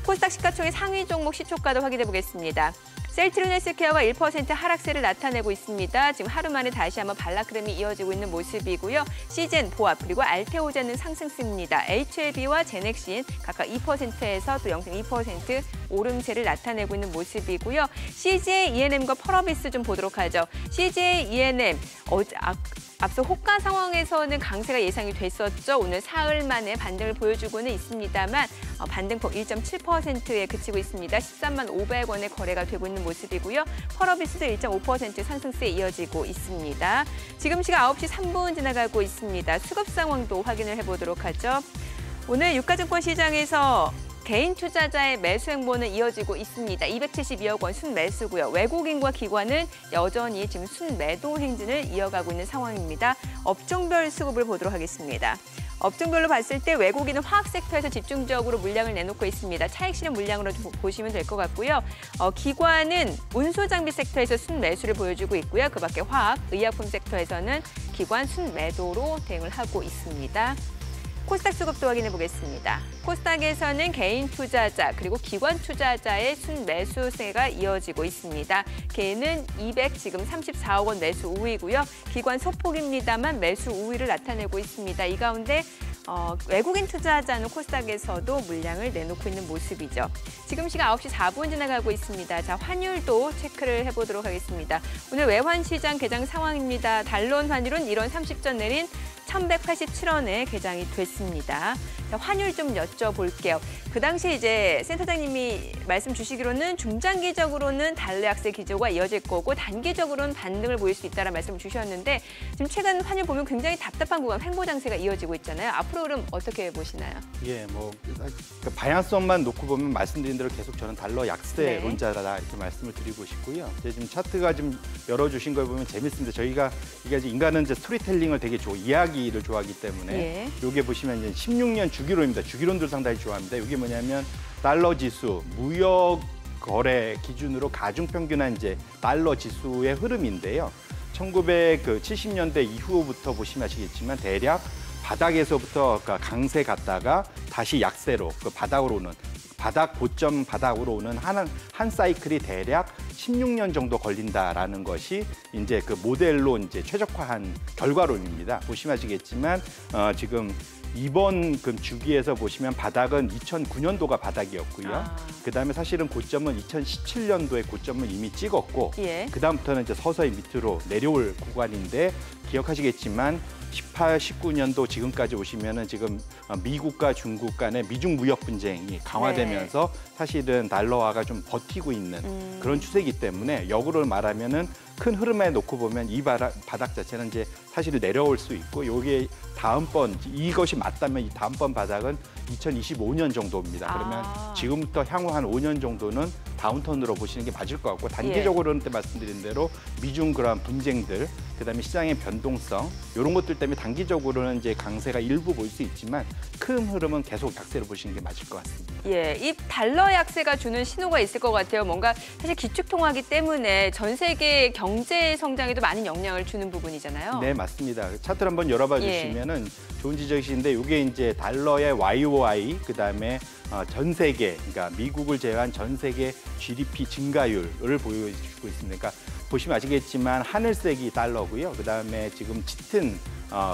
A: 코스닥 시가총액 상위 종목 시초가도 확인해 보겠습니다. 셀트리온 헬스케어가 1% 하락세를 나타내고 있습니다. 지금 하루 만에 다시 한번 반락흐름이 이어지고 있는 모습이고요. 시젠, 보합, 그리고 알테오젠은 상승세입니다. HLB와 제넥신 각각 2%에서 또 0.2% 오름세를 나타내고 있는 모습이고요. CJ ENM과 펄어비스 좀 보도록 하죠. CJ ENM 앞서 호가 상황에서는 강세가 예상이 됐었죠. 오늘 사흘 만에 반등을 보여주고는 있습니다만 반등폭 1.7%에 그치고 있습니다. 13만 500원에 거래가 되고 있는 모습이고요. 펄어비스도 1.5% 상승세에 이어지고 있습니다. 지금 시각 9시 3분 지나가고 있습니다. 수급 상황도 확인을 해보도록 하죠. 오늘 유가증권 시장에서 개인 투자자의 매수 행보는 이어지고 있습니다. 272억 원 순매수고요. 외국인과 기관은 여전히 지금 순매도 행진을 이어가고 있는 상황입니다. 업종별 수급을 보도록 하겠습니다. 업종별로 봤을 때 외국인은 화학 섹터에서 집중적으로 물량을 내놓고 있습니다. 차익 실현 물량으로 보시면 될 것 같고요. 기관은 운수 장비 섹터에서 순매수를 보여주고 있고요. 그 밖에 화학, 의약품 섹터에서는 기관 순매도로 대응을 하고 있습니다. 코스닥 수급도 확인해 보겠습니다. 코스닥에서는 개인 투자자 그리고 기관 투자자의 순매수세가 이어지고 있습니다. 개인은 234억 원 매수 우위고요. 기관 소폭입니다만 매수 우위를 나타내고 있습니다. 이 가운데 외국인 투자자는 코스닥에서도 물량을 내놓고 있는 모습이죠. 지금 시각 9시 4분 지나가고 있습니다. 자, 환율도 체크를 해보도록 하겠습니다. 오늘 외환시장 개장 상황입니다. 달러원 환율은 1원 30전 내린 1,187원에 개장이 됐습니다. 자, 환율 좀 여쭤볼게요. 그 당시 이제 센터장님이 말씀 주시기로는 중장기적으로는 달러 약세 기조가 이어질 거고 단기적으로는 반등을 보일 수 있다는 말씀을 주셨는데 지금 최근 환율 보면 굉장히 답답한 구간 횡보 장세가 이어지고 있잖아요. 앞으로 흐름 어떻게 보시나요?
B: 예, 그 방향성만 놓고 보면 말씀드린 대로 계속 저는 달러 약세론자다 이렇게 말씀을 드리고 싶고요. 지금 차트가 좀 열어주신 걸 보면 재밌습니다. 저희가 이게 인간은 이제 스토리텔링을 되게 이야기를 좋아하기 때문에 이게 보시면 이제 16년 주기론입니다. 주기론들 상당히 좋아합니다. 이게 뭐냐면 달러 지수, 무역 거래 기준으로 가중평균한 이제 달러 지수의 흐름인데요. 1970년대 이후부터 보시면 아시겠지만 대략 바닥에서부터 강세 갔다가 다시 약세로 바닥으로 오는 고점 바닥으로 오는 한 사이클이 대략 16년 정도 걸린다라는 것이 이제 그 모델로 이제 최적화한 결과론입니다. 보시면 아시겠지만 지금 이번 주기에서 보시면 바닥은 2009년도가 바닥이었고요. 그다음에 사실은 고점은 2017년도에 고점을 이미 찍었고 그다음부터는 이제 서서히 밑으로 내려올 구간인데 기억하시겠지만 18, 19년도 지금까지 오시면은 지금 미국과 중국 간의 미중 무역 분쟁이 강화되면서 사실은 달러화가 좀 버티고 있는 그런 추세이기 때문에 역으로 말하면은 큰 흐름에 놓고 보면 이 바닥 자체는 이제 사실 내려올 수 있고 요게 다음번 이것이 맞다면 이 다음번 바닥은 2025년 정도입니다. 그러면 지금부터 향후 한 5년 정도는 다운턴으로 보시는 게 맞을 것 같고 단기적으로는 때 말씀드린 대로 미중 그런 분쟁들 그다음에 시장의 변동성 이런 것들 때문에 단기적으로는 이제 강세가 일부 보일 수 있지만 큰 흐름은 계속 약세로 보시는 게 맞을 것 같습니다.
A: 예, 이 달러 약세가 주는 신호가 있을 것 같아요. 뭔가 사실 기축통화기 때문에 전 세계 경제 성장에도 많은 영향을 주는 부분이잖아요.
B: 네, 맞습니다. 차트를 한번 열어봐 주시면은 좋은 지적이신데 이게 이제 달러의 YOY 그다음에 전 세계, 그러니까 미국을 제외한 전 세계 GDP 증가율을 보여주고 있습니다. 그러니까 보시면 아시겠지만 하늘색이 달러고요. 그다음에 지금 짙은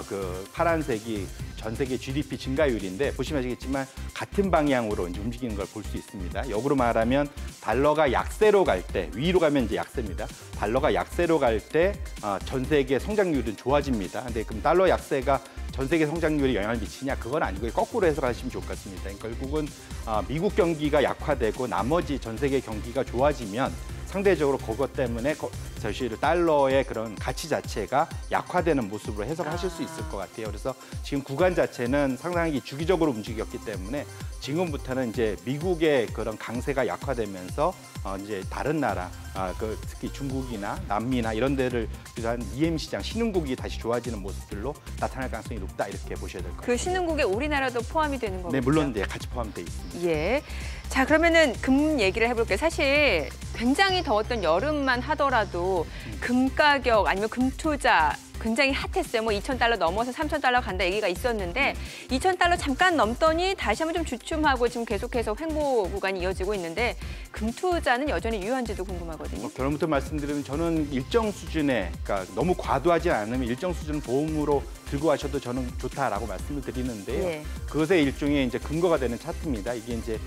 B: 그 파란색이 전 세계 GDP 증가율인데 보시면 아시겠지만 같은 방향으로 이제 움직이는 걸 볼 수 있습니다. 역으로 말하면 달러가 약세로 갈 때 위로 가면 이제 약세입니다. 달러가 약세로 갈 때 전 세계 성장률은 좋아집니다. 근데 그럼 달러 약세가 전 세계 성장률에 영향을 미치냐? 그건 아니고요. 거꾸로 해석하시면 좋을 것 같습니다. 결국은 미국 경기가 약화되고 나머지 전 세계 경기가 좋아지면 상대적으로 그것 때문에 사실 달러의 그런 가치 자체가 약화되는 모습으로 해석하실 수 있을 것 같아요. 그래서 지금 구간 자체는 상당히 주기적으로 움직였기 때문에 지금부터는 이제 미국의 그런 강세가 약화되면서 이제 다른 나라, 특히 중국이나 남미나 이런 데를 위한 EM 시장, 신흥국이 다시 좋아지는 모습들로 나타날 가능성이 높다 이렇게 보셔야 될 것 같아요.
A: 그 신흥국에 우리나라도 포함이 되는 거죠?
B: 네, 물론 네, 같이 포함되어 있습니다.
A: 예. 자, 그러면은 금 얘기를 해볼게요. 사실 굉장히 더웠던 여름만 하더라도 금 가격 아니면 금 투자 굉장히 핫했어요. 뭐 2,000달러 넘어서 3,000달러 간다 얘기가 있었는데 2,000달러 잠깐 넘더니 다시 한번 좀 주춤하고 지금 계속해서 횡보 구간이 이어지고 있는데 금 투자는 여전히 유효한지도 궁금하거든요.
B: 결론부터 말씀드리면 저는 일정 수준의, 그러니까 너무 과도하지 않으면 일정 수준 보험으로 들고 가셔도 저는 좋다라고 말씀을 드리는데요.
A: 예.
B: 그것의 일종의 이제 근거가 되는 차트입니다. 이게 이제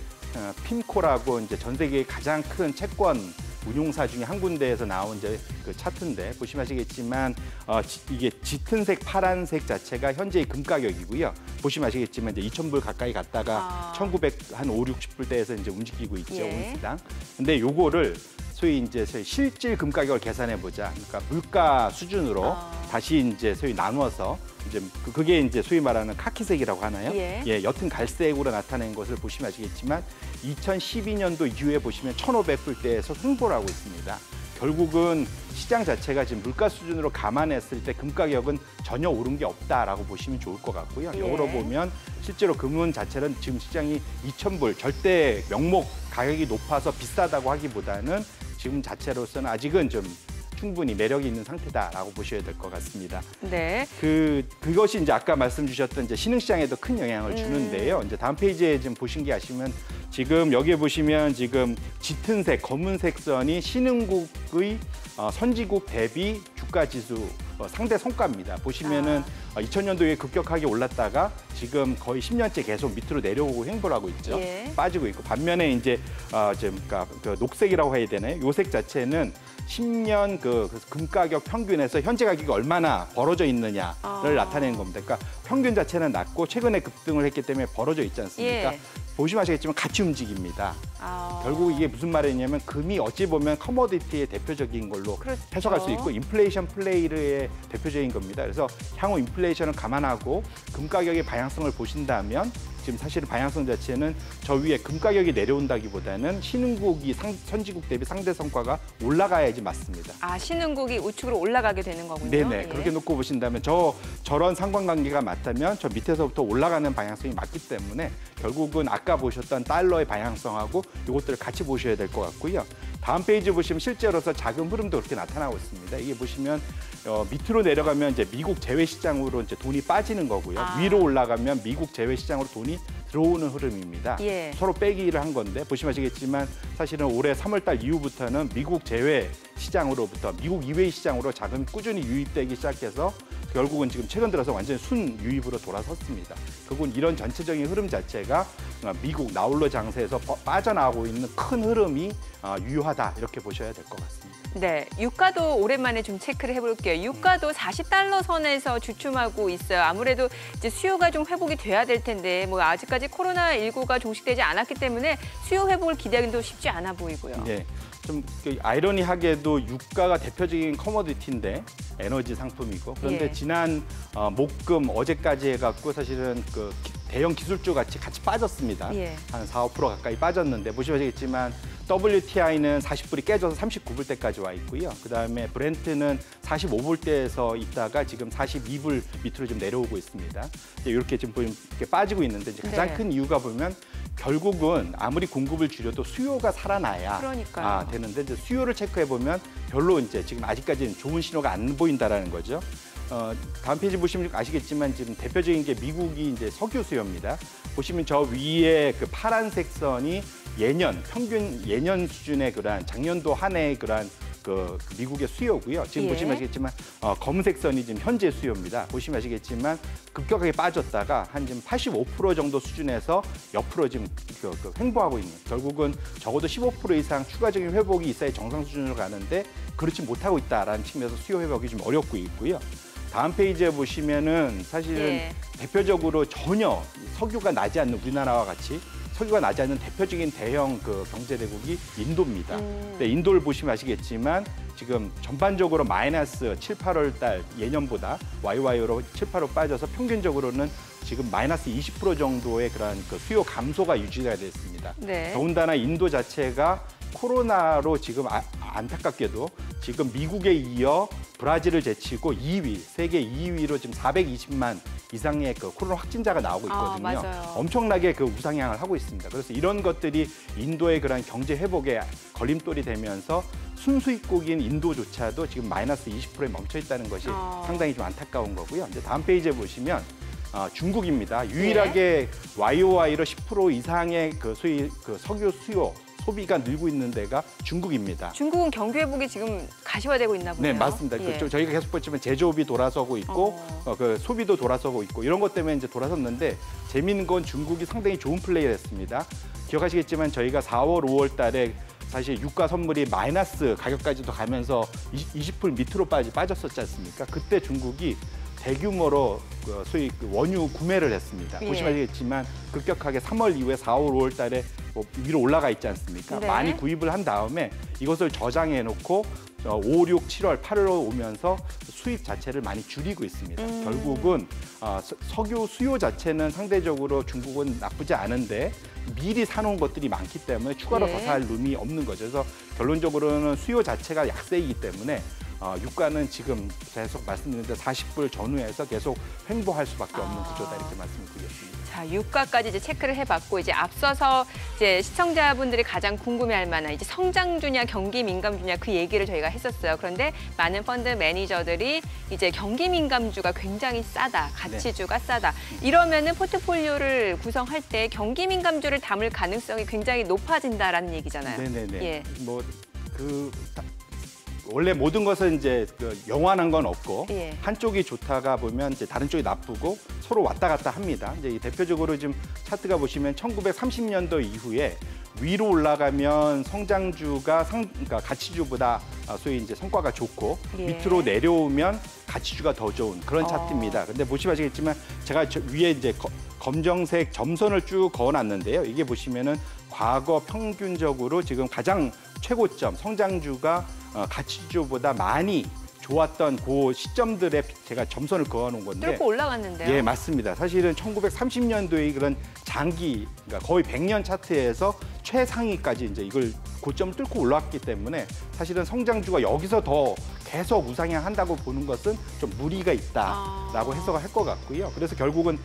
B: 핀코라고 이제 전 세계의 가장 큰 채권 운용사 중에 한 군데에서 나온 이제 그 차트인데 보시면 아시겠지만 이게 짙은색 파란색 자체가 현재의 금 가격이고요. 보시면 아시겠지만 이제 2,000불 가까이 갔다가 1,900한 60불대에서 이제 움직이고 있죠.
A: 예.
B: 온스당. 근데 요거를 소위 이제 실질 금 가격을 계산해 보자. 그러니까 물가 수준으로 다시 이제 소위 나눠서 이제 그게 이제 소위 말하는 카키색이라고 하나요?
A: 예.
B: 옅은 갈색으로 나타낸 것을 보시면 아시겠지만 2012년도 이후에 보시면 1,500불대에서 횡보를 하고 있습니다. 결국은 시장 자체가 지금 물가 수준으로 감안했을 때 금 가격은 전혀 오른 게 없다라고 보시면 좋을 것 같고요.
A: 예.
B: 역으로 보면 실제로 금은 자체는 지금 시장이 2,000불 절대 명목 가격이 높아서 비싸다고 하기보다는 지금 자체로서는 아직은 좀 충분히 매력이 있는 상태다라고 보셔야 될 것 같습니다.
A: 네.
B: 그것이 이제 아까 말씀 주셨던 이제 신흥시장에도 큰 영향을 주는데요. 이제 다음 페이지에 지금 보신 게 아시면 지금 여기에 보시면 지금 짙은색, 검은색 선이 신흥국의 선진국 대비 주가 지수 상대 성과입니다. 보시면은 2000년도에 급격하게 올랐다가 지금 거의 10년째 계속 밑으로 내려오고 횡보를 하고 있죠.
A: 예.
B: 빠지고 있고 반면에 이제 그러니까 그 녹색이라고 해야 되나요? 요 색 자체는 10년 그 금 가격 평균에서 현재 가격이 얼마나 벌어져 있느냐를 나타내는 겁니다. 그러니까 평균 자체는 낮고 최근에 급등을 했기 때문에 벌어져 있지 않습니까?
A: 예.
B: 보시면 아시겠지만 같이 움직입니다. 결국 이게 무슨 말이냐면 금이 어찌 보면 커머디티의 대표적인 걸로
A: 그렇죠.
B: 해석할 수 있고 인플레이션 플레이의 대표적인 겁니다. 그래서 향후 인플레이션을 감안하고 금 가격의 방향성을 보신다면 지금 사실은 방향성 자체는 저 위에 금 가격이 내려온다기보다는 신흥국이 선진국 대비 상대 성과가 올라가야지 맞습니다.
A: 신흥국이 우측으로 올라가게 되는 거군요.
B: 네네.
A: 예.
B: 그렇게 놓고 보신다면 저런 상관관계가 맞다면 저 밑에서부터 올라가는 방향성이 맞기 때문에 결국은 아까 보셨던 달러의 방향성하고 이것들을 같이 보셔야 될 것 같고요. 다음 페이지 보시면 실제로서 자금 흐름도 그렇게 나타나고 있습니다. 이게 보시면 밑으로 내려가면 이제 미국 제외 시장으로 이제 돈이 빠지는 거고요. 위로 올라가면 미국 제외 시장으로 돈이 들어오는 흐름입니다.
A: 예.
B: 서로 빼기를 한 건데 보시면 아시겠지만 사실은 올해 3월달 이후부터는 미국 제외 시장으로부터 미국 이외의 시장으로 자금이 꾸준히 유입되기 시작해서 결국은 지금 최근 들어서 완전히 순유입으로 돌아섰습니다. 결국은 이런 전체적인 흐름 자체가 미국 나홀로 장세에서 빠져나오고 있는 큰 흐름이 유효하다 이렇게 보셔야 될 것 같습니다.
A: 네, 유가도 오랜만에 좀 체크를 해볼게요. 유가도 40달러 선에서 주춤하고 있어요. 아무래도 이제 수요가 좀 회복이 돼야 될 텐데 뭐 아직까지 코로나19가 종식되지 않았기 때문에 수요 회복을 기대하기도 쉽지 않아 보이고요.
B: 네, 좀 아이러니하게도 유가가 대표적인 커머디티인데 에너지 상품이고 그런데
A: 예.
B: 지난 목금 어제까지 해갖고 사실은 그 대형 기술주 같이 빠졌습니다.
A: 예.
B: 한 4, 5% 가까이 빠졌는데 보시면 아시겠지만 WTI는 40불이 깨져서 39불대까지 와 있고요. 그다음에 브렌트는 45불대에서 있다가 지금 42불 밑으로 좀 내려오고 있습니다. 이렇게 지금 이렇게 빠지고 있는데 이제 가장
A: 네.
B: 큰 이유가 보면 결국은 아무리 공급을 줄여도 수요가 살아나야 되는데 이제 수요를 체크해 보면 별로 이제 지금 아직까지는 좋은 신호가 안 보인다라는 거죠. 다음 페이지 보시면 아시겠지만 지금 대표적인 게 미국이 이제 석유 수요입니다. 보시면 저 위에 그 파란색 선이 평균 예년 수준의 그러한 작년도 한 해의 그러한 그 미국의 수요고요. 지금
A: 예.
B: 보시면 아시겠지만 검은색 선이 지금 현재 수요입니다. 보시면 아시겠지만 급격하게 빠졌다가 한 지금 85% 정도 수준에서 옆으로 지금 횡보하고 있는 결국은 적어도 15% 이상 추가적인 회복이 있어야 정상 수준으로 가는데 그렇지 못하고 있다라는 측면에서 수요 회복이 좀 어렵고 있고요. 다음 페이지에 보시면은 사실은
A: 예.
B: 대표적으로 전혀 석유가 나지 않는 우리나라와 같이 석유가 나지 않는 대표적인 대형 그 경제 대국이 인도입니다. 근데 인도를 보시면 아시겠지만 지금 전반적으로 마이너스 7, 8월 달 예년보다 YY로 7, 8월 빠져서 평균적으로는 지금 마이너스 20% 정도의 그런 그 수요 감소가 유지가 됐습니다.
A: 네.
B: 더군다나 인도 자체가 코로나로 지금 안타깝게도 지금 미국에 이어 브라질을 제치고 2위, 세계 2위로 지금 420만 이상의 그 코로나 확진자가 나오고 있거든요.
A: 맞아요.
B: 엄청나게 그 우상향을 하고 있습니다. 그래서 이런 것들이 인도의 그런 경제 회복에 걸림돌이 되면서 순수입국인 인도조차도 지금 마이너스 20%에 멈춰 있다는 것이 상당히 좀 안타까운 거고요. 이제 다음 페이지에 보시면 중국입니다. 유일하게 YOY로 10% 이상의 그 석유 수요 소비가 늘고 있는 데가 중국입니다.
A: 중국은 경기 회복이 지금 가시화되고 있나 보네요.
B: 네, 맞습니다.
A: 예.
B: 저희가 계속 보지만 제조업이 돌아서고 있고 그 소비도 돌아서고 있고 이런 것 때문에 이제 돌아섰는데 재미있는 건 중국이 상당히 좋은 플레이를 했습니다. 기억하시겠지만 저희가 4월, 5월 달에 사실 유가 선물이 마이너스 가격까지도 가면서 20% 밑으로 빠졌었지 않습니까? 그때 중국이 대규모로 소위 원유 구매를 했습니다.
A: 예.
B: 보시면 알겠지만 급격하게 3월 이후에 4월, 5월 달에 위로 올라가 있지 않습니까?
A: 네.
B: 많이 구입을 한 다음에 이것을 저장해 놓고 5, 6, 7월, 8월로 오면서 수입 자체를 많이 줄이고 있습니다. 결국은 석유 수요 자체는 상대적으로 중국은 나쁘지 않은데 미리 사놓은 것들이 많기 때문에 추가로
A: 네.
B: 더 살 룸이 없는 거죠. 그래서 결론적으로는 수요 자체가 약세이기 때문에 유가는 지금 계속 말씀드렸는데 40불 전후에서 계속 횡보할 수밖에 없는 구조다 이렇게 말씀을 드리겠습니다.
A: 자, 유가까지 이제 체크를 해봤고 이제 앞서서 이제 시청자분들이 가장 궁금해할 만한 이제 성장주냐 경기 민감주냐 그 얘기를 저희가 했었어요. 그런데 많은 펀드 매니저들이 이제 경기 민감주가 굉장히 싸다, 가치주가 싸다. 이러면은 포트폴리오를 구성할 때 경기 민감주를 담을 가능성이 굉장히 높아진다라는 얘기잖아요.
B: 네네네.
A: 예.
B: 원래 모든 것은 이제 영원한 건 없고
A: 예.
B: 한쪽이 좋다가 보면 이제 다른 쪽이 나쁘고 서로 왔다 갔다 합니다. 이제 대표적으로 지금 차트가 보시면 1930년도 이후에 위로 올라가면 성장주가 그러니까 가치주보다 소위 이제 성과가 좋고
A: 예.
B: 밑으로 내려오면 가치주가 더 좋은 그런 차트입니다. 근데 보시면 아시겠지만 제가 위에 이제 검정색 점선을 쭉 그어놨는데요. 이게 보시면은 과거 평균적으로 지금 가장 최고점 성장주가 가치주보다 많이 좋았던 그 시점들에 제가 점선을 그어놓은 건데
A: 뚫고 올라갔는데요.
B: 예, 맞습니다. 사실은 1930년도의 그런 장기, 그러니까 거의 100년 차트에서 최상위까지 이제 이걸 고점을 뚫고 올라왔기 때문에 사실은 성장주가 여기서 더 계속 우상향한다고 보는 것은 좀 무리가 있다라고 해석을 할 것 같고요. 그래서 결국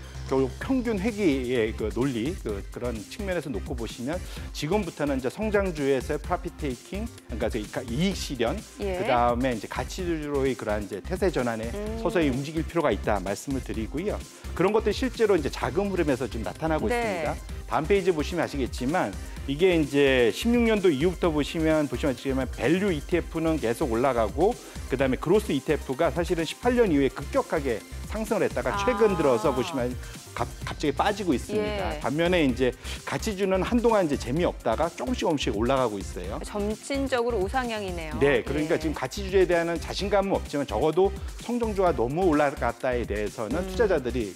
B: 평균 회귀의 그 논리 그런 측면에서 놓고 보시면 지금부터는 이제 성장주에서 프로핏 테이킹, 그러니까 이익 실현,
A: 예.
B: 그다음에 이제 가치주로의 그러한 이제 태세 전환에 서서히 움직일 필요가 있다 말씀을 드리고요. 그런 것들이 실제로 이제 자금 흐름에서 좀 나타나고
A: 네.
B: 있습니다. 다음 페이지 보시면 아시겠지만 이게 이제 16년도 이후부터 보시면 아시겠지만 밸류 ETF는 계속 올라가고 그다음에 그로스 ETF가 사실은 18년 이후에 급격하게 상승을 했다가 최근 들어서 보시면 갑자기 빠지고 있습니다.
A: 예.
B: 반면에 이제 가치주는 한동안 이제 재미없다가 조금씩 올라가고 있어요.
A: 점진적으로 우상향이네요.
B: 네, 그러니까
A: 예.
B: 지금 가치주에 대한 자신감은 없지만 적어도 성장주가 너무 올라갔다에 대해서는 투자자들이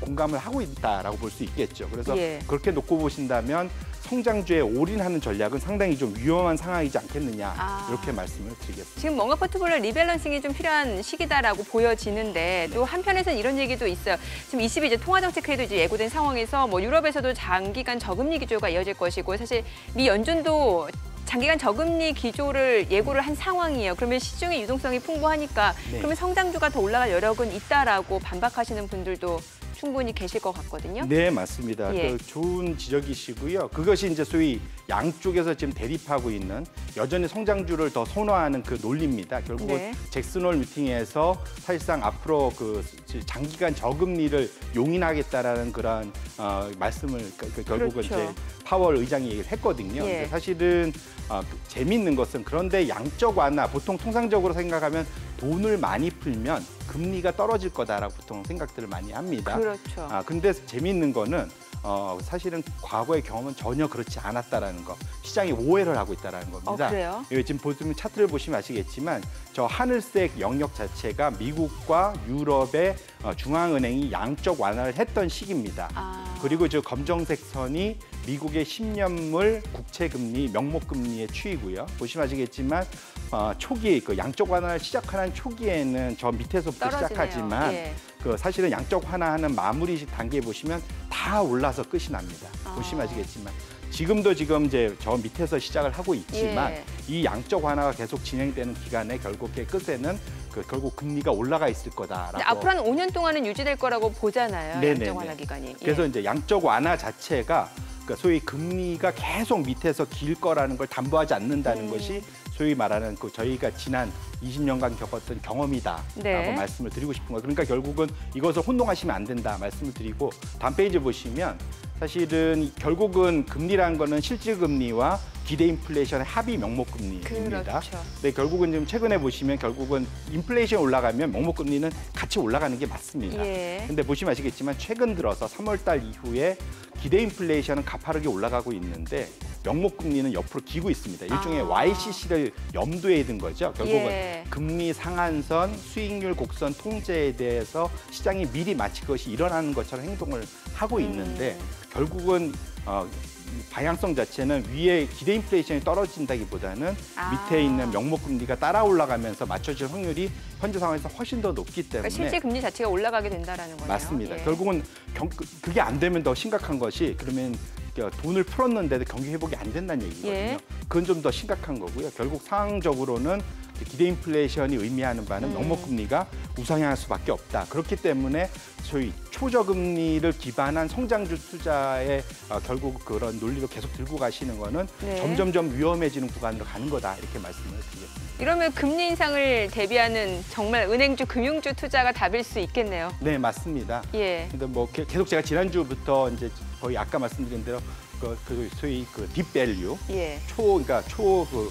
B: 공감을 하고 있다라고 볼 수 있겠죠. 그래서
A: 예.
B: 그렇게 놓고 보신다면 성장주에 올인하는 전략은 상당히 좀 위험한 상황이지 않겠느냐 이렇게 말씀을 드리겠습니다.
A: 지금 뭔가 포트폴리오 리밸런싱이 좀 필요한 시기다라고 보여지는데 또 한편에서는 이런 얘기도 있어요. 지금 22 이제 통화정책 회의도 이제 예고된 상황에서 뭐 유럽에서도 장기간 저금리 기조가 이어질 것이고 사실 미 연준도 장기간 저금리 기조를 예고를 한 상황이에요. 그러면 시중의 유동성이 풍부하니까 그러면 성장주가 더 올라갈 여력은 있다라고 반박하시는 분들도 충분히 계실 것 같거든요.
B: 네, 맞습니다.
A: 예.
B: 좋은 지적이시고요. 그것이 이제 소위 양쪽에서 지금 대립하고 있는 여전히 성장주를 더 선호하는 그 논리입니다. 결국은 잭슨홀 미팅에서 사실상 앞으로 장기간 저금리를 용인하겠다라는 그런 말씀을 결국은 이제 파월 의장이 얘기를 했거든요. 근데 사실은 재미있는 것은 그런데 양적 완화, 보통 통상적으로 생각하면 돈을 많이 풀면 금리가 떨어질 거다라고 보통 생각들을 많이 합니다.
A: 그렇죠.
B: 근데 재미있는 거는 사실은 과거의 경험은 전혀 그렇지 않았다라는 거. 시장이 오해를 하고 있다는 겁니다.
A: 그래요?
B: 지금 보시면 차트를 보시면 아시겠지만 저 하늘색 영역 자체가 미국과 유럽의 중앙은행이 양적 완화를 했던 시기입니다. 그리고 저 검정색 선이 미국의 10년물 국채 금리, 명목 금리의 추이고요. 보시면 아시겠지만 초기 그 양적 완화를 시작하는 초기에는 저 밑에서부터
A: 떨어지네요.
B: 시작하지만
A: 예.
B: 그 사실은 양적 완화하는 마무리 단계에 보시면 다 올라서 끝이 납니다. 보시면 아시겠지만 지금도 지금 이제 저 밑에서 시작을 하고 있지만
A: 예.
B: 이 양적 완화가 계속 진행되는 기간에 결국에 끝에는 결국 금리가 올라가 있을 거다라고.
A: 앞으로 한 5년 동안은 유지될 거라고 보잖아요.
B: 네네네.
A: 양적 완화 기간이.
B: 그래서
A: 예.
B: 이제 양적 완화 자체가 그러니까 소위 금리가 계속 밑에서 길 거라는 걸 담보하지 않는다는 것이 소위 말하는 저희가 지난 20년간 겪었던 경험이다라고
A: 네.
B: 말씀을 드리고 싶은 거예요. 그러니까 결국은 이것을 혼동하시면 안 된다 말씀을 드리고 다음 페이지 보시면 사실은 결국은 금리라는 거는 실질 금리와 기대 인플레이션의 합의 명목 금리입니다.
A: 그렇죠.
B: 네, 결국은 지금 최근에 보시면 결국은 인플레이션이 올라가면 명목 금리는 같이 올라가는 게 맞습니다.
A: 예.
B: 근데 보시면 아시겠지만 최근 들어서 3월 달 이후에 기대 인플레이션은 가파르게 올라가고 있는데 명목 금리는 옆으로 기고 있습니다. 일종의 YCC를 염두에 둔 거죠. 결국은
A: 예.
B: 금리 상한선, 수익률 곡선 통제에 대해서 시장이 미리 마치 그것이 일어나는 것처럼 행동을 하고 있는데 결국은 방향성 자체는 위에 기대 인플레이션이 떨어진다기보다는 밑에 있는 명목 금리가 따라 올라가면서 맞춰질 확률이 현재 상황에서 훨씬 더 높기 때문에
A: 그러니까 실제 금리 자체가 올라가게 된다라는 거네요.
B: 맞습니다.
A: 예.
B: 결국은 그게 안 되면 더 심각한 것이 그러면 돈을 풀었는데도 경기 회복이 안 된다는 얘기거든요.
A: 예.
B: 그건 좀 더 심각한 거고요. 결국 상황적으로는 기대 인플레이션이 의미하는 바는 명목 금리가 우상향할 수밖에 없다. 그렇기 때문에 소위 초저금리를 기반한 성장주 투자에 결국 그런 논리로 계속 들고 가시는 거는
A: 네.
B: 점점점 위험해지는 구간으로 가는 거다. 이렇게 말씀을 드리겠습니다.
A: 이러면 금리 인상을 대비하는 정말 은행주, 금융주 투자가 답일 수 있겠네요.
B: 네, 맞습니다.
A: 예.
B: 근데 뭐 계속 제가 지난주부터 이제 거의 아까 말씀드린 대로 소위 딥밸류,
A: 예.
B: 그러니까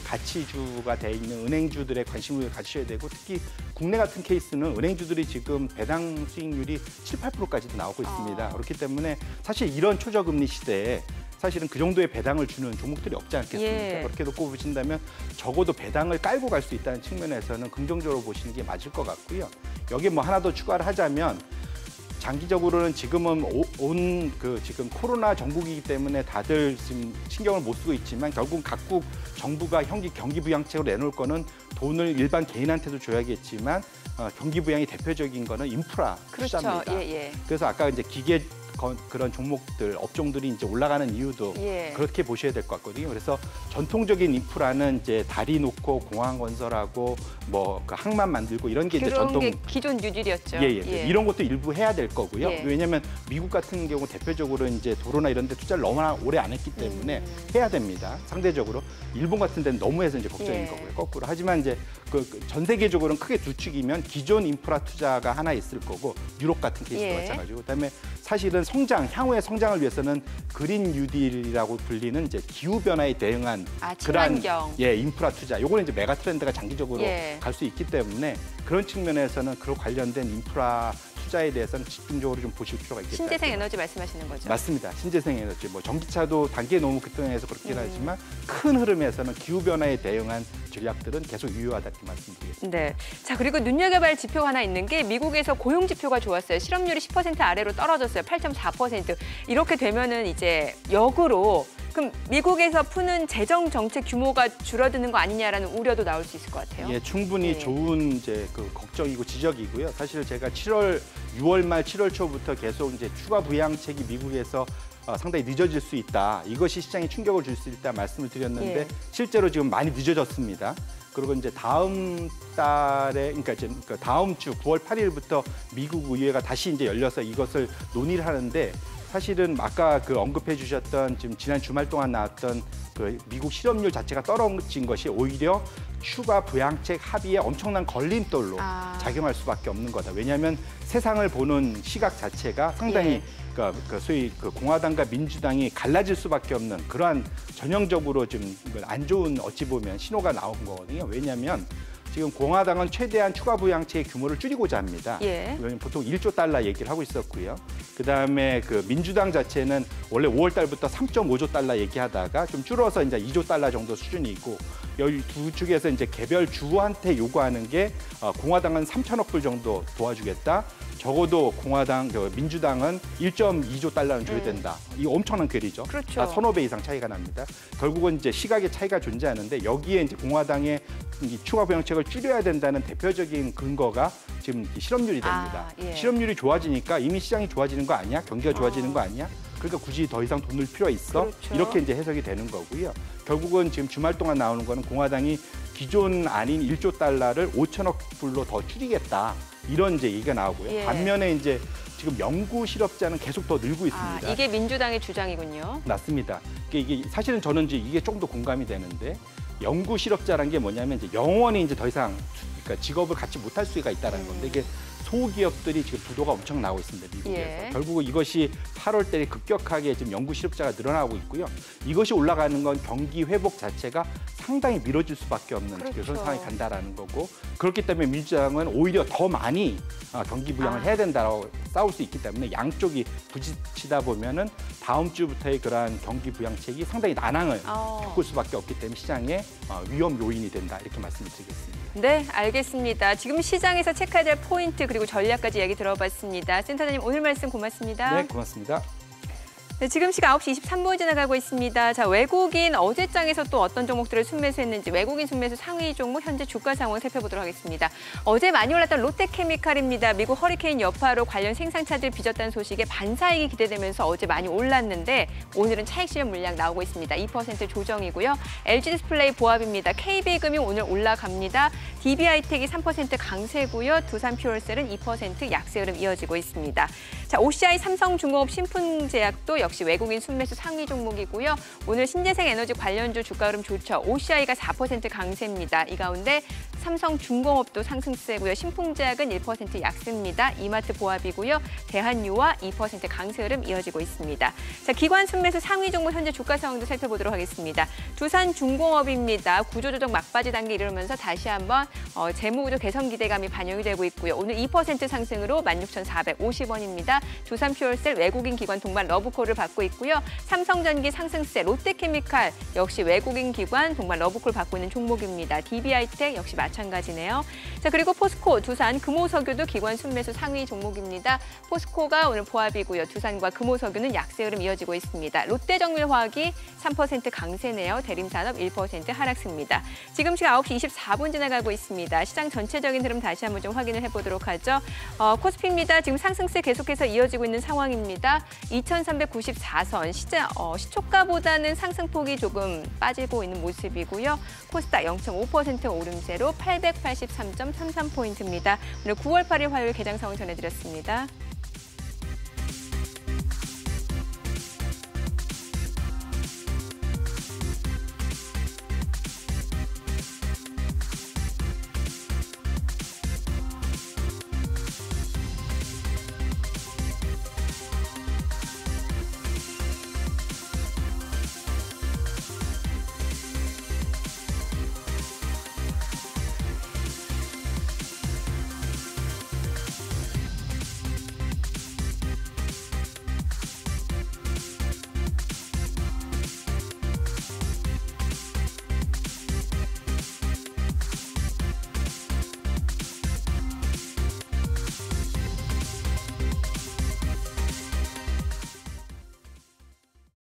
B: 가치주가 돼 있는 은행주들의 관심을 가지셔야 되고 특히 국내 같은 케이스는 은행주들이 지금 배당 수익률이 7, 8%까지도 나오고 있습니다. 그렇기 때문에 사실 이런 초저금리 시대에 사실은 그 정도의 배당을 주는 종목들이 없지 않겠습니까?
A: 예.
B: 그렇게 놓고 보신다면 적어도 배당을 깔고 갈 수 있다는 측면에서는 긍정적으로 보시는 게 맞을 것 같고요. 여기에 뭐 하나 더 추가를 하자면 장기적으로는 지금은 지금 코로나 전국이기 때문에 다들 지금 신경을 못 쓰고 있지만 결국 각국 정부가 경기 부양책으로 내놓을 거는 돈을 일반 개인한테도 줘야겠지만 경기 부양이 대표적인 거는 인프라
A: 그렇죠.
B: 투자입니다.
A: 예, 예.
B: 그래서 아까 이제 기계 그런 종목들, 업종들이 이제 올라가는 이유도
A: 예.
B: 그렇게 보셔야 될 것 같거든요. 그래서 전통적인 인프라는 이제 다리 놓고 공항 건설하고 그 항만 만들고 이런 게 이제
A: 그런 게 기존 뉴딜이었죠.
B: 예. 이런 것도 일부 해야 될 거고요.
A: 예.
B: 왜냐하면 미국 같은 경우 대표적으로 이제 도로나 이런 데 투자를 너무 오래 안 했기 때문에 해야 됩니다. 상대적으로 일본 같은 데는 너무 해서 이제 걱정인
A: 예.
B: 거고요. 거꾸로. 하지만 이제 전 세계적으로는 크게 두 축이면 기존 인프라 투자가 하나 있을 거고 유럽 같은 케이스도
A: 예.
B: 마찬가지고 그다음에 사실은 향후의 성장을 위해서는 그린 뉴딜이라고 불리는 이제 기후 변화에 대응한
A: 친환경.
B: 인프라 투자. 요거는 이제 메가 트렌드가 장기적으로
A: 예.
B: 갈 수 있기 때문에 그런 측면에서는 그런 관련된 인프라 투자에 대해서는 집중적으로 좀 보실 필요가 있겠다.
A: 신재생 에너지 말씀하시는 거죠?
B: 맞습니다. 신재생 에너지. 전기차도 단계 너무 급등해서 그렇긴 하지만 큰 흐름에서는 기후 변화에 대응한 전략들은 계속 유효하다 이렇게 말씀드리겠습니다.
A: 네. 자, 그리고 눈여겨볼 지표가 하나 있는 게 미국에서 고용 지표가 좋았어요. 실업률이 10% 아래로 떨어졌어요. 8.4%. 이렇게 되면은 이제 역으로 그럼 미국에서 푸는 재정 정책 규모가 줄어드는 거 아니냐라는 우려도 나올 수 있을 것 같아요.
B: 예, 충분히
A: 예.
B: 좋은 이제 걱정이고 지적이고요. 사실 제가 6월 말 7월 초부터 계속 이제 추가 부양책이 미국에서 상당히 늦어질 수 있다. 이것이 시장에 충격을 줄 수 있다 말씀을 드렸는데
A: 예.
B: 실제로 지금 많이 늦어졌습니다. 그리고 이제 다음 달에 그러니까 다음 주 9월 8일부터 미국 의회가 다시 이제 열려서 이것을 논의를 하는데 사실은 아까 언급해 주셨던 지금 지난 주말 동안 나왔던 미국 실업률 자체가 떨어진 것이 오히려 추가 부양책 합의에 엄청난 걸림돌로 작용할 수밖에 없는 거다. 왜냐하면 세상을 보는 시각 자체가 상당히 소위 공화당과 민주당이 갈라질 수밖에 없는 그러한 전형적으로 좀 안 좋은 어찌 보면 신호가 나온 거거든요. 왜냐하면 지금 공화당은 최대한 추가 부양책의 규모를 줄이고자 합니다.
A: 예.
B: 보통 1조 달러 얘기를 하고 있었고요. 그다음에 그 민주당 자체는 원래 5월 달부터 3.5조 달러 얘기하다가 좀 줄어서 이제 2조 달러 정도 수준이 있고 여기 두 측에서 이제 개별 주한테 요구하는 게 공화당은 3천억 불 정도 도와주겠다. 적어도 민주당은 1.2조 달러는 줘야 된다. 이거 엄청난 괴리죠.
A: 그렇죠.
B: 서너 배 이상 차이가 납니다. 결국은 이제 시각의 차이가 존재하는데 여기에 이제 공화당의 이 추가 부양책을 줄여야 된다는 대표적인 근거가 지금 실업률이 됩니다.
A: 예.
B: 실업률이 좋아지니까 이미 시장이 좋아지는 거 아니야? 경기가 좋아지는 거 아니야? 그러니까 굳이 더 이상 돈 넣을 필요가 있어?
A: 그렇죠.
B: 이렇게 이제 해석이 되는 거고요. 결국은 지금 주말 동안 나오는 거는 공화당이 기존 아닌 1조 달러를 5천억 불로 더 줄이겠다. 이런 이제 얘기가 나오고요.
A: 예.
B: 반면에 이제 지금 연구 실업자는 계속 더 늘고 있습니다.
A: 이게 민주당의 주장이군요.
B: 맞습니다. 이게 사실은 저는 이게 좀 더 공감이 되는데 연구 실업자라는 게 뭐냐면 이제 영원히 이제 더 이상 그러니까 직업을 갖지 못할 수가 있다는 건데 이게 소기업들이 지금 부도가 엄청 나오고 있습니다, 미국에서.
A: 예.
B: 결국 이것이 8월 달에 급격하게 지금 연구 실업자가 늘어나고 있고요. 이것이 올라가는 건 경기 회복 자체가 상당히 미뤄질 수밖에 없는
A: 그렇죠.
B: 그런 상황이 간다라는 거고 그렇기 때문에 민주당은 오히려 더 많이 경기 부양을 해야 된다고 싸울 수 있기 때문에 양쪽이 부딪히다 보면은 다음 주부터의 그러한 경기 부양책이 상당히 난항을 겪을 수밖에 없기 때문에 시장의 위험 요인이 된다 이렇게 말씀을 드리겠습니다.
A: 네, 알겠습니다. 지금 시장에서 체크해야 될 포인트 그리고 전략까지 얘기 들어봤습니다. 센터장님 오늘 말씀 고맙습니다.
B: 네, 고맙습니다.
A: 네, 지금 시각 9시 23분 지나가고 있습니다. 자, 외국인 어제장에서 또 어떤 종목들을 순매수했는지 외국인 순매수 상위 종목 현재 주가 상황 살펴보도록 하겠습니다. 어제 많이 올랐던 롯데케미칼입니다. 미국 허리케인 여파로 관련 생산차들 빚었다는 소식에 반사이익이 기대되면서 어제 많이 올랐는데 오늘은 차익 실현 물량 나오고 있습니다. 2% 조정이고요. LG디스플레이 보합입니다. KB금융 오늘 올라갑니다. DB하이텍이 3% 강세고요. 두산퓨얼셀은 2% 약세 흐름 이어지고 있습니다. 자, OCI 삼성중공업 신풍제약도 역시 외국인 순매수 상위 종목이고요. 오늘 신재생 에너지 관련주 주가 흐름 좋죠. OCI가 4% 강세입니다. 이 가운데 삼성중공업도 상승세고요. 신풍제약은 1% 약세입니다. 이마트 보합이고요. 대한유와 2% 강세 흐름 이어지고 있습니다. 자, 기관 순매수 상위 종목 현재 주가 상황도 살펴보도록 하겠습니다. 두산중공업입니다. 구조조정 막바지 단계 이르면서 다시 한번 재무구조 개선 기대감이 반영이 되고 있고요. 오늘 2% 상승으로 16,450원입니다. 두산퓨얼셀 외국인 기관 동반 러브콜을 받고 있고요. 삼성전기 상승세, 롯데케미칼 역시 외국인 기관 동반 러브콜 받고 있는 종목입니다. DB하이텍 역시 마찬가지네요. 자, 그리고 포스코, 두산, 금호석유도 기관 순매수 상위 종목입니다. 포스코가 오늘 보합이고요. 두산과 금호석유는 약세 흐름 이어지고 있습니다. 롯데정밀화학이 3% 강세네요. 대림산업 1% 하락세입니다. 지금 시각 9시 24분 지나가고 있습니다. 시장 전체적인 흐름 다시 한번 좀 확인을 해보도록 하죠. 코스피입니다. 지금 상승세 계속해서 이어지고 있는 상황입니다. 2,394선, 시초가보다는 상승폭이 조금 빠지고 있는 모습이고요. 코스닥 0.5% 오름세로 883.33포인트입니다. 오늘 9월 8일 화요일 개장 상황 전해드렸습니다.